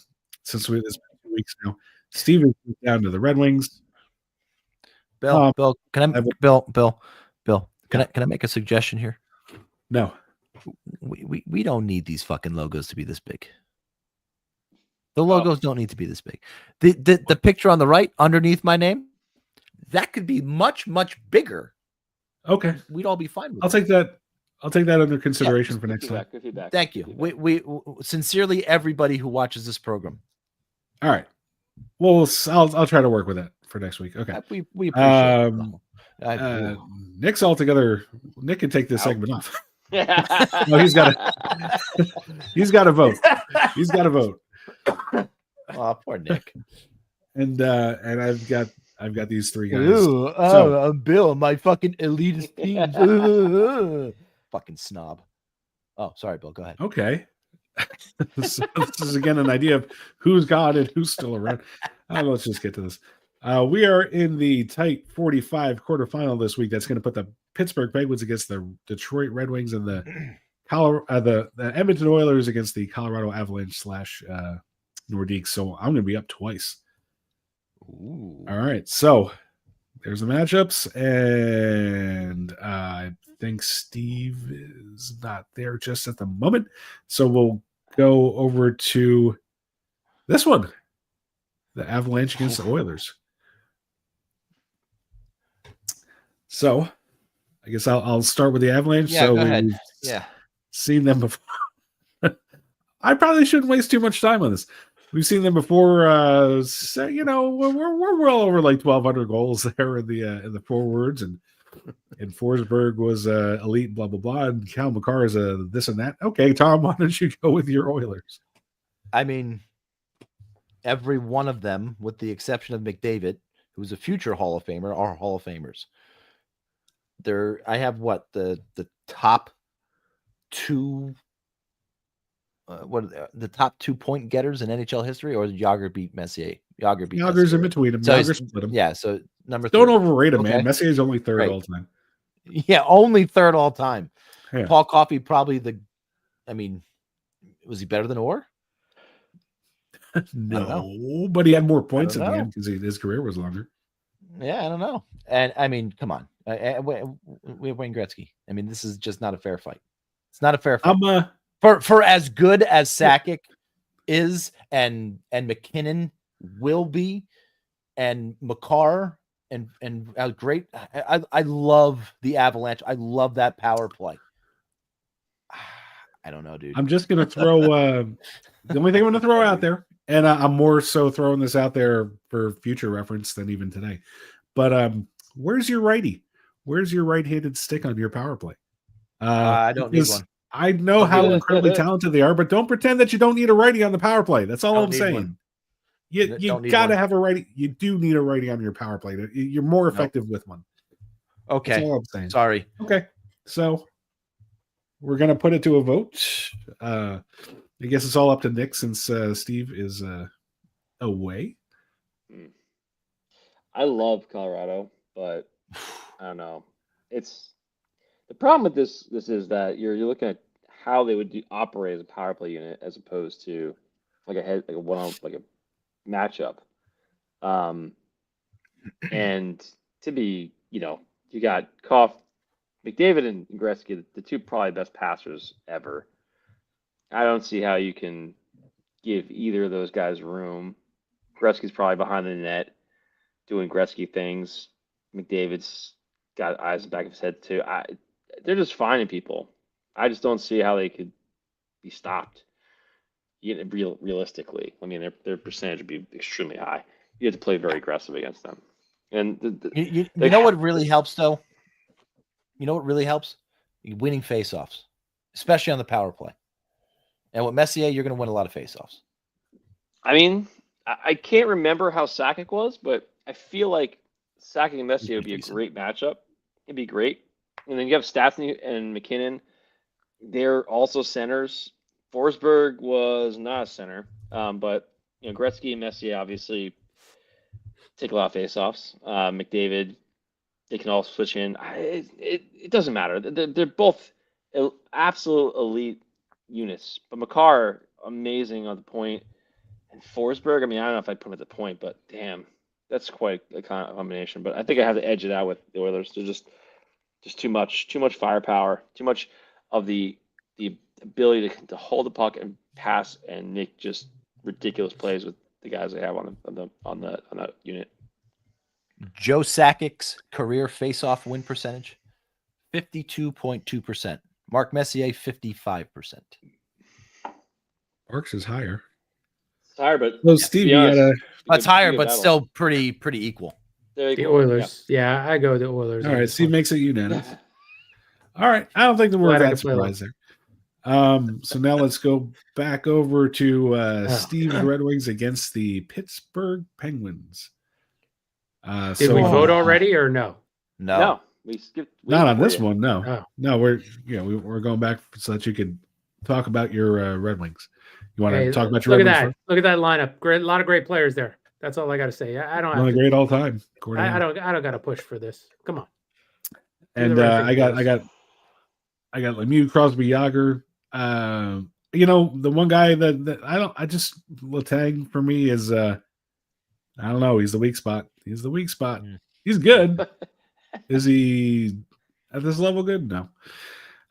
2 weeks now, Steve is down to the Red Wings. Bill, can I make a suggestion here? No. We don't need these fucking logos to be this big. The logos don't need to be this big. The picture on the right underneath my name, that could be much, much bigger. Okay. We'd all be fine with I'll take that under consideration for next time. Good feedback. Thank you. We sincerely, everybody who watches this program. All right. Well, I'll try to work with that for next week. Okay. We appreciate it. Nick's all together. Nick can take this segment off. No, he's got to vote. He's got to vote. Oh, poor Nick. And I've got these three guys. Ooh, I'm Bill, my fucking elitist team. Fucking snob. Oh, sorry, Bill. Go ahead. Okay. So this is again an idea of who's God and who's still around. Let's just get to this. We are in the tight 45 quarterfinal this week. That's going to put the Pittsburgh Penguins against the Detroit Red Wings and the Edmonton Oilers against the Colorado Avalanche / Nordiques. So I'm going to be up twice. Ooh. All right. So there's the matchups. And I think Steve is not there just at the moment. So we'll go over to this one. The Avalanche against the Oilers. So I guess I'll start with the Avalanche. Yeah, so go ahead. We've seen them before. I probably shouldn't waste too much time on this. We've seen them before. So, we're well over like 1,200 goals there in the forwards, and Forsberg was elite, blah blah blah, and Cal McCarr is this and that. Okay, Tom, why don't you go with your Oilers? I mean, every one of them, with the exception of McDavid, who's a future Hall of Famer, are Hall of Famers. I have the top two. The top 2 point getters in NHL history, or did Yager beat Messier? Yager's in between them. So so number 3. Don't overrate him, man. Messier's only third all time. Yeah, only third all time. Yeah. Paul Coffey probably was he better than Orr? No, but he had more points in the end because his career was longer. Yeah, I don't know. And I mean, come on, we have Wayne Gretzky. I mean, this is just not a fair fight. It's not a fair fight. For as good as Sakic is, and McKinnon will be, and McCarr, and great. I love the Avalanche. I love that power play. I don't know, dude. I'm just gonna throw the only thing I'm gonna throw out there, and I'm more so throwing this out there for future reference than even today. But where's your righty? Where's your right-handed stick on your power play? I don't need one. I know how incredibly talented they are, but don't pretend that you don't need a righty on the power play. That's all I'm saying. One. You got to have a righty. You do need a righty on your power play. You're more effective with one. Okay. That's all I'm saying. Sorry. Okay. So we're going to put it to a vote. I guess it's all up to Nick since Steve is away. I love Colorado, but I don't know. The problem with this is that you're looking at how they would operate as a power play unit as opposed to like a matchup. And to be, you got McDavid and Gretzky, the two probably best passers ever. I don't see how you can give either of those guys room. Gretzky's probably behind the net doing Gretzky things. McDavid's got eyes in the back of his head too. They're just finding people. I just don't see how they could be stopped. Realistically, I mean, their percentage would be extremely high. You have to play very aggressive against them. And you know what really helps, though? You know what really helps? Winning faceoffs, especially on the power play. And with Messier, you're going to win a lot of faceoffs. I mean, I can't remember how Sakic was, but I feel like Sakic and Messier would be a great matchup. It'd be great. And then you have Stastny and McKinnon. They're also centers. Forsberg was not a center, but Gretzky and Messier obviously take a lot of faceoffs. McDavid, they can all switch in. It doesn't matter. They're both absolute elite units. But McCarr, amazing on the point, and Forsberg. I mean, I don't know if I'd put him at the point, but damn, that's quite a combination. But I think I have to edge it out with the Oilers. They're just too much firepower, too much of the ability to hold the puck and pass and make just ridiculous plays with the guys they have on that unit. Joe Sakic's career face-off win percentage, 52.2%. Mark Messier, 55%. Mark's is higher. It's higher, but Steve, that's higher, but still pretty equal. The Oilers. Yeah, I go with the Oilers. All right, Steve makes it unanimous. All right, I don't think the word that surprise there. So now let's go back over to Steve's Red Wings against the Pittsburgh Penguins. Did we vote already or no? No, we skipped. Not on this one. No, no, we're going back so that you could talk about your Red Wings. You want to talk about your Red Red Wings? Wings? Look at that lineup. Great, a lot of great players there. That's all I got to say. I don't One have of the to, great all time. I don't got to push for this. Come on. And I got Lemieux, Crosby, Yager. The one guy that Letang for me is I don't know. He's the weak spot. He's the weak spot. He's good. Is he at this level good? No.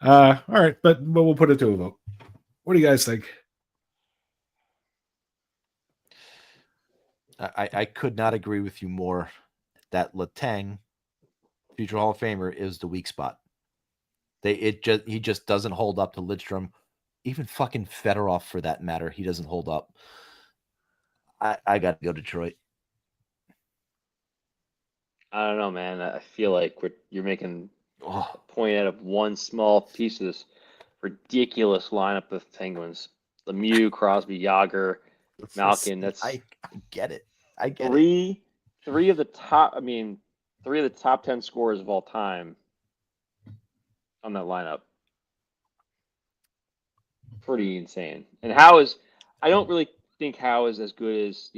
All right, but we'll put it to a vote. What do you guys think? I could not agree with you more that Letang, future Hall of Famer, is the weak spot. He just doesn't hold up to Lidstrom, even fucking Fedorov for that matter. He doesn't hold up. I got to go Detroit. I don't know, man. I feel like you're making a point out of one small piece of this ridiculous lineup of Penguins. Lemieux, Crosby, Yager, Malkin. I get it. I get it. Three of the top 10 scorers of all time on that lineup. Pretty insane. And I don't really think Howe is as good as,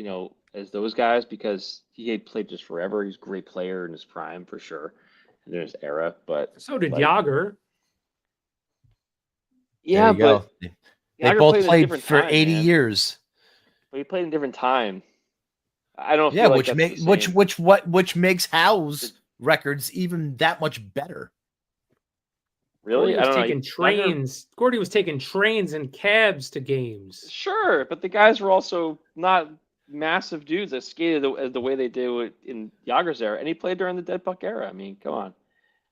as those guys because he had played just forever. He's a great player in his prime for sure. And in his era, but so did Yager. Yeah, but they both played for 80 years. But he played in a different time. I don't. Yeah, which makes Howe's records even that much better. Really, I don't know. Trains. Gordy was taking trains and cabs to games. Sure, but the guys were also not massive dudes that skated the way they did in Yager's era, and he played during the Dead Puck era. I mean, come on.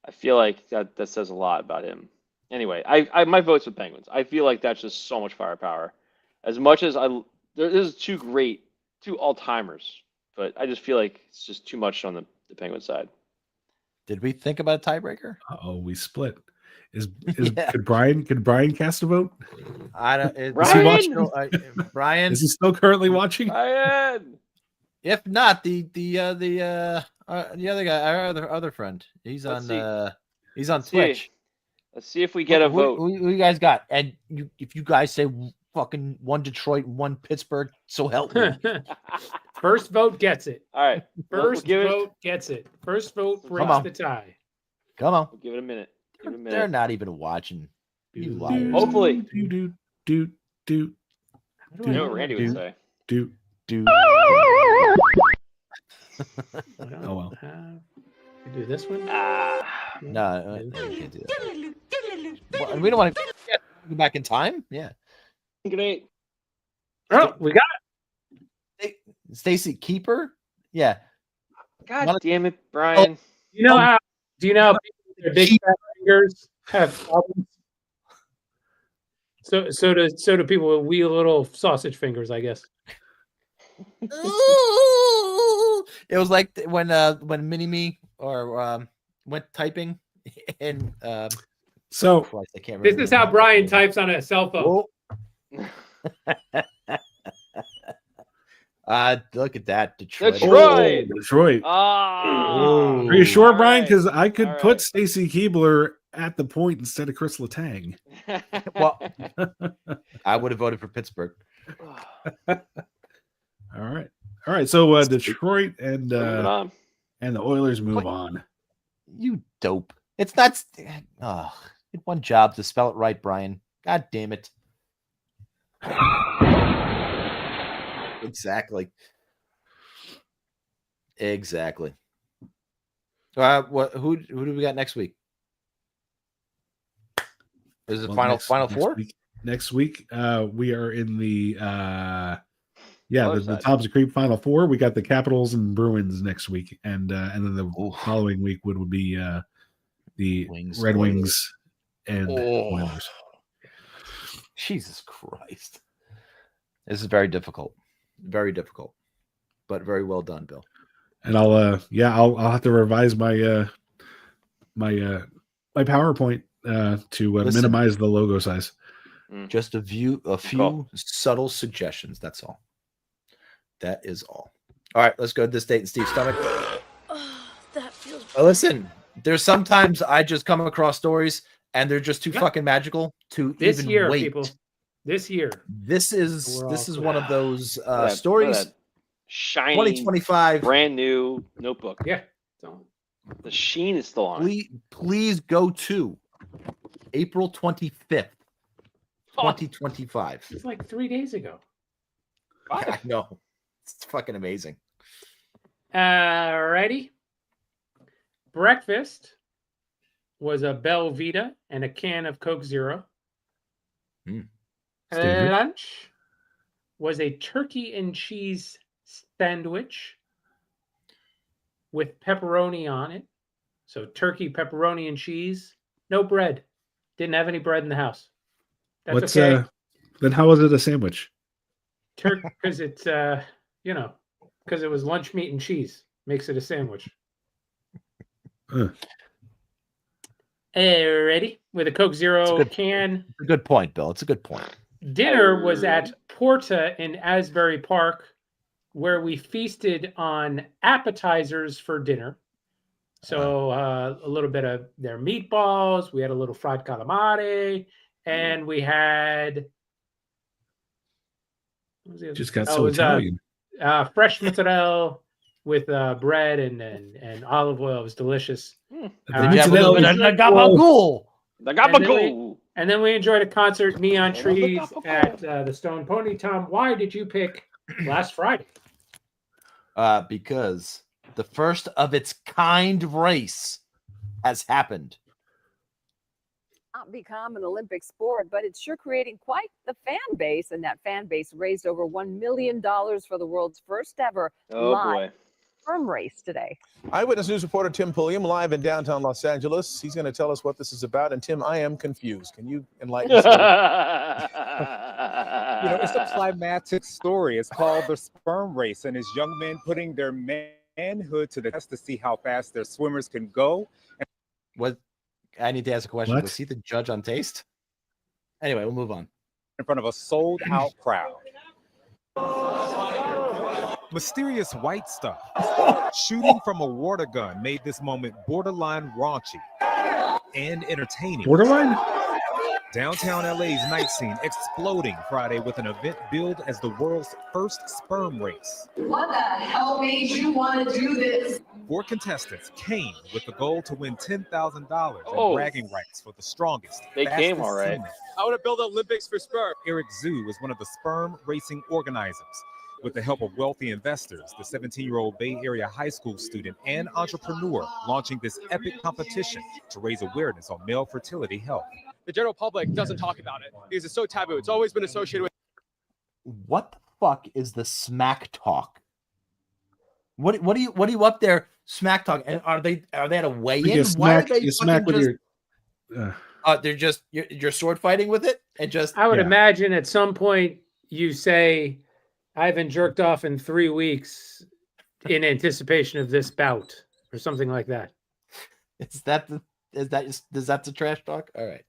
I feel like that says a lot about him. Anyway, my vote's with Penguins. I feel like that's just so much firepower. As much as there's two all-timers, but I just feel like it's just too much on the Penguin side. Did we think about a tiebreaker? Uh-oh, we split. Could Brian cast a vote? I don't. Brian, is he still currently watching? Brian. If not, the other guy, our other friend, he's on Twitch. Let's see if we get a vote. Who you guys got? And if you guys say fucking one Detroit, one Pittsburgh, so help me. First vote gets it. All right. First vote gets it. First vote breaks the tie. Come on. We'll give it a minute. They're not even watching. You liars. Hopefully. Do. I know what Randy would say. Do. Oh well. We do this one. No, we can't do that. Well, we don't want to go back in time. Yeah. Great. Oh, we got it. Stacy Keeper. Yeah. God damn it, Brian. Do you know how people with their big fat fingers have problems? So do people with wee little sausage fingers, I guess. It was like when Mini-Me or went typing and so Christ, I can't this remember. is how Brian types on a cell phone. Look at that, Detroit. Detroit. Oh, are you sure, Brian? Because I could put Stacy Keebler at the point instead of Chris Letang. Well, I would have voted for Pittsburgh. All right. So Detroit and the Oilers move on. You dope. It's not. One job to spell it right, Brian. God damn it. Exactly. Who do we got next week? Is it final four? Next week, we are in the the Tops of Creep Final Four. We got the Capitals and Bruins next week, and then the following week would be the Red Wings and Oilers. Jesus Christ, this is very difficult, but very well done, Bill. And I'll have to revise my my PowerPoint to minimize the logo size. Just a few subtle suggestions. That's all. That is all. All right, let's go to this date and Steve's stomach. That feels. Listen, there's sometimes I just come across stories and they're just too fucking magical to this even year, wait. People. This year. This is one of those stories shiny, 2025, brand new notebook. Yeah. So, The sheen is still on. Please go to April 25th, 2025. it's like 3 days ago. I know. It's fucking amazing. Alrighty. Breakfast was a Belvita and a can of Coke Zero. Lunch was a turkey and cheese sandwich with pepperoni on it. So turkey, pepperoni, and cheese. No bread. Didn't have any bread in the house. That's okay. Then how was it a sandwich? Because it's because it was lunch meat and cheese. Makes it a sandwich. Ready? With a Coke Zero can. It's a good point, Bill. It's a good point. Dinner was at Porta in Asbury Park, where we feasted on appetizers for dinner. So a little bit of their meatballs. We had a little fried calamari, and we had. Just got so Italian. Fresh mozzarella with bread and olive oil. It was delicious. The gabagool. And then we enjoyed a concert, Neon Trees, at the Stone Pony. Tom, why did you pick last Friday? Because the first of its kind race has happened. Not become an Olympic sport, but it's sure creating quite the fan base, and that fan base raised over $1 million for the world's first ever live sperm race today. Eyewitness News reporter Tim Pulliam live in downtown Los Angeles. He's going to tell us what this is about. And Tim, I am confused. Can you enlighten us? It's a climatic story. It's called the sperm race, and it's young men putting their manhood to the test to see how fast their swimmers can go. What? I need to ask a question. What? Was he the judge on taste? Anyway, we'll move on. In front of a sold-out crowd. Mysterious white stuff shooting from a water gun made this moment borderline raunchy and entertaining. Borderline? Downtown LA's night scene exploding Friday with an event billed as the world's first sperm race. What the hell made you want to do this? 4 contestants came with the goal to win $10,000 and bragging rights for the strongest. They came all right. I want to build Olympics for sperm. Eric Zhu is one of the sperm racing organizers. With the help of wealthy investors, the 17-year-old Bay Area high school student and entrepreneur launching this epic competition to raise awareness on male fertility health. The general public doesn't talk about it because it's so taboo. It's always been associated with. What the fuck is the smack talk? What are you up there smack talk? And are they at a weigh-in? Why are they smack with just, your they're just you're sword fighting with it and just. I would imagine at some point you say, I haven't jerked off in 3 weeks in anticipation of this bout or something like that. Is that the trash talk? All right.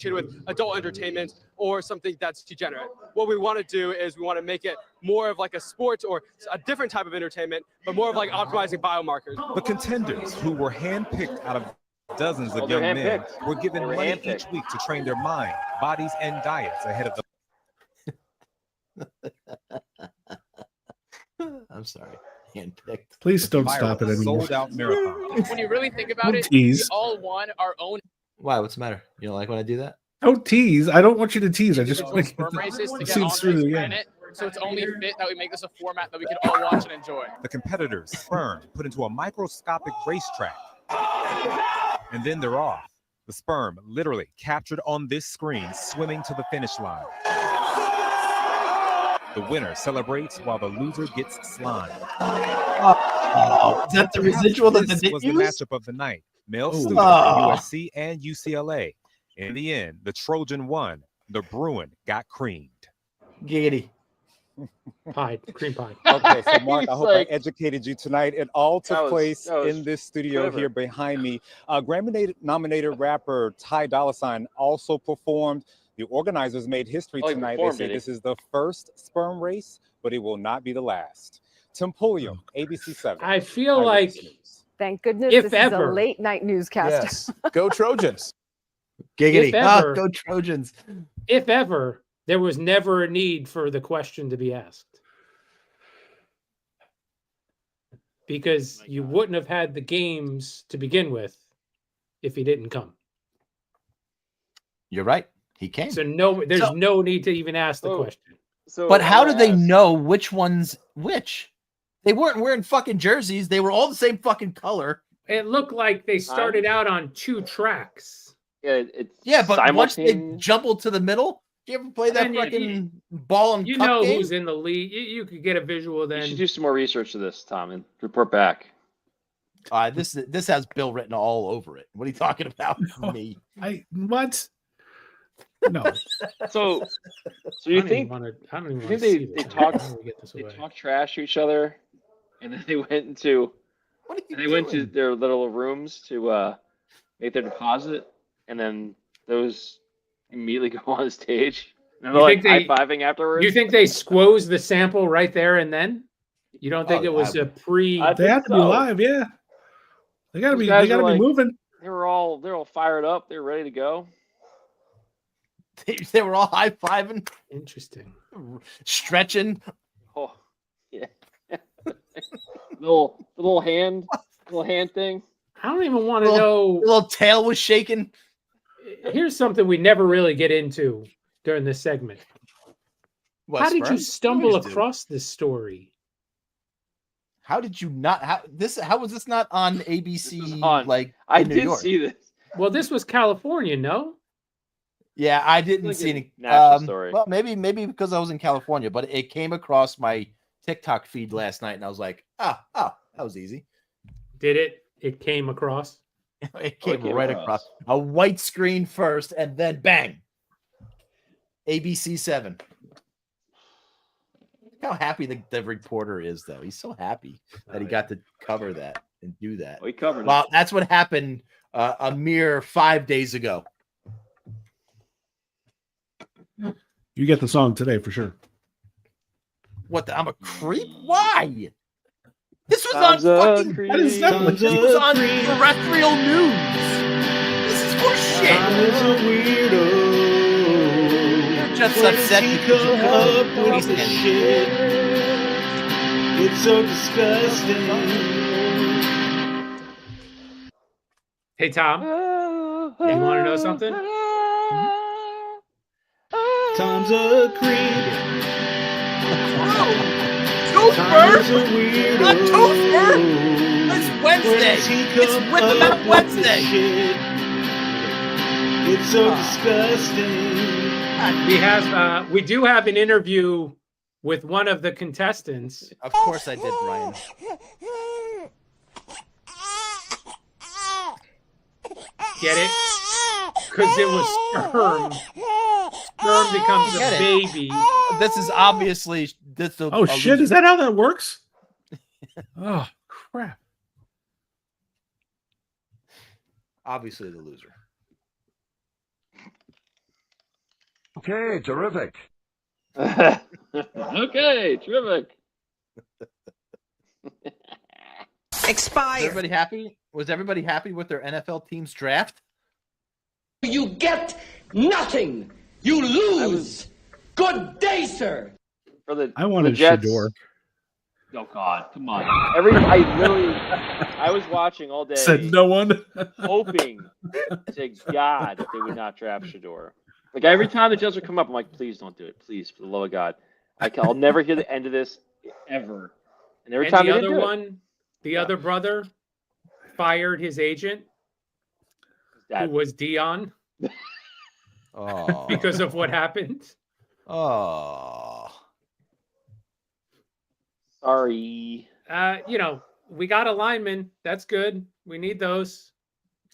With adult entertainment or something that's degenerate. What we want to do is we want to make it more of like a sports or a different type of entertainment, but more of like optimizing biomarkers. The contenders, who were handpicked out of dozens of young men, were given money each week to train their mind, bodies, and diets ahead of the. I'm sorry. Handpicked. Please don't stop it anymore. Sold out marathon. When you really think about it, tease. we all won our own. Why? What's the matter? You don't like when I do that? Don't tease. I don't want you to tease. I just want to sperm races to get get on through this the planet. So it's only fit that we make this a format that we can all watch and enjoy. The competitors, sperm, put into a microscopic racetrack. And then they're off. The sperm literally captured on this screen, swimming to the finish line. The winner celebrates while the loser gets slimed. Is that the residual that this they was use? The matchup of the night. Male students from USC and UCLA. In the end, the Trojan won. The Bruin got creamed. Giggity. Pie, cream pie. Okay, so Mark, I hope I educated you tonight. It all took place in this studio here behind me. Grammy-nominated rapper Ty Dolla $ign also performed. The organizers made history tonight. They say this is the first sperm race, but it will not be the last. Tim Pulliam, ABC 7. I feel like, thank goodness if this ever, is a late night newscast. Yes. Go Trojans. Giggity. Ever, go Trojans. If ever, there was never a need for the question to be asked. because you wouldn't have had the games to begin with if he didn't come. You're right. He came. So there's no need to even ask the question. But how do they know which one's which? They weren't wearing fucking jerseys. They were all the same fucking color. It looked like they started out on 2 tracks. Yeah, but once they jumbled to the middle, do you ever play that fucking ball and you cup know game? who's in the league? You could get a visual then. You should do some more research to this, Tom, and report back. This has Bill written all over it. What are you talking about? Me? What? No. So you think? I don't even You think they talk trash to each other, and then they went to their little rooms to make their deposit, and then those immediately go on stage and they're like high-fiving afterwards. You think they squoze the sample right there and then? You don't think it was a pre? They have to be live, yeah. They gotta be. They gotta be moving. They're all fired up. They're ready to go. They were all high-fiving. Interesting. Stretching. Oh, yeah. little hand thing. I don't even want to know. The little tail was shaking. Here's something we never really get into during this segment. How did you stumble across this story? How did you not? How was this not on ABC? I in New did York? see this. Well, this was California, no? Yeah, I didn't see any national story. Well, maybe because I was in California, but it came across my TikTok feed last night, and I was like, oh, that was easy. Did it? It came across. It came right across. A white screen first, and then bang. ABC 7. Look how happy the reporter is, though. He's so happy that he got to cover that and do that. He covered it. Well, that's what happened a mere 5 days ago. You get the song today for sure. What? I'm a creep? Why? This was on fucking. This was on terrestrial news. This is horseshit. Is a weirdo. You're just upset because you up with the shit. It's so disgusting. Hey Tom, you want to know something? Tom's a creep. Tom's a weirdo. Not Topher. It's Wednesday. It's Whip 'em Out Wednesday. It's so disgusting. We do have an interview with one of the contestants. Of course I did, Brian. Get it? Because it was sperm. Sperm becomes a baby. This is obviously this. Oh shit! Is that how that works? Oh crap! Obviously the loser. Okay, terrific. Okay, terrific. Expired. Everybody happy? Was everybody happy with their NFL team's draft? You get nothing. You lose. Good day, sir. I wanted Jets. Shador. Oh God, come on! I was watching all day. Said no one. Hoping to God that they would not draft Shador. Like every time the Jets would come up, I'm like, please don't do it, please, for the love of God. I'll never hear the end of this ever. And every time the they other do one, the other brother, fired his agent, who was Dion. Oh, because of what happened. Oh, sorry. We got a lineman. That's good. We need those.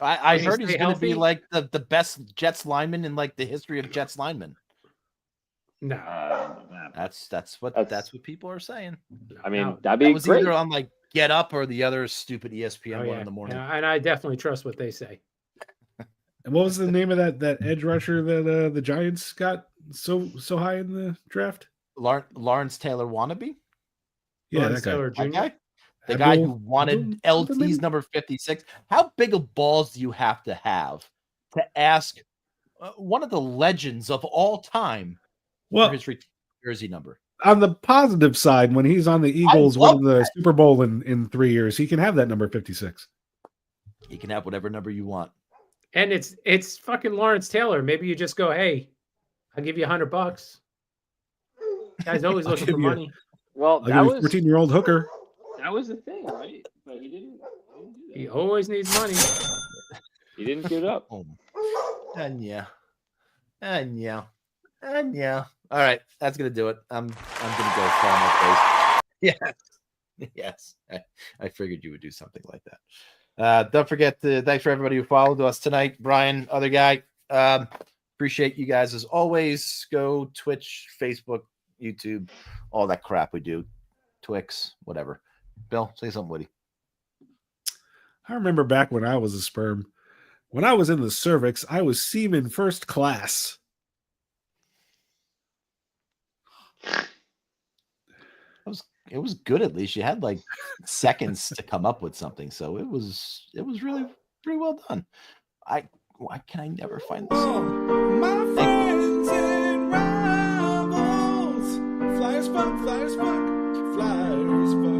I heard he's going to be like the best Jets lineman in like the history of Jets linemen. No, that's what people are saying. I mean, that'd be was great. either on like Get Up or the other stupid ESPN one in the morning. Yeah, and I definitely trust what they say. And what was the name of that edge rusher that the Giants got so high in the draft? Lawrence Taylor wannabe. Yeah, Lawrence Taylor Jr. That guy? The guy who wanted LT's number 56. How big of balls do you have to ask one of the legends of all time for his jersey number? on the positive side, when he's on the Eagles winning the Super Bowl in 3 years, he can have that number 56. You can have whatever number you want. And it's fucking Lawrence Taylor. Maybe you just go, hey, I'll give you $100. Guy's always looking for money. Well, that was 14-year-old hooker. That was the thing, right? But he didn't. He always needs money. He didn't give it up. And yeah. All right, that's gonna do it. I'm gonna go fly my face. Yes. I figured you would do something like that. Don't forget thanks for everybody who followed us tonight. Brian, other guy. Appreciate you guys as always. Go Twitch, Facebook, YouTube, all that crap we do. Twix, whatever. Bill, say something witty. I remember back when I was a sperm. When I was in the cervix, I was semen first class. It was good. At least you had like seconds to come up with something, so it was really pretty well done. Why can I never find the song? My friends and rivals, flyers fuck, flyers fuck, flyers fuck.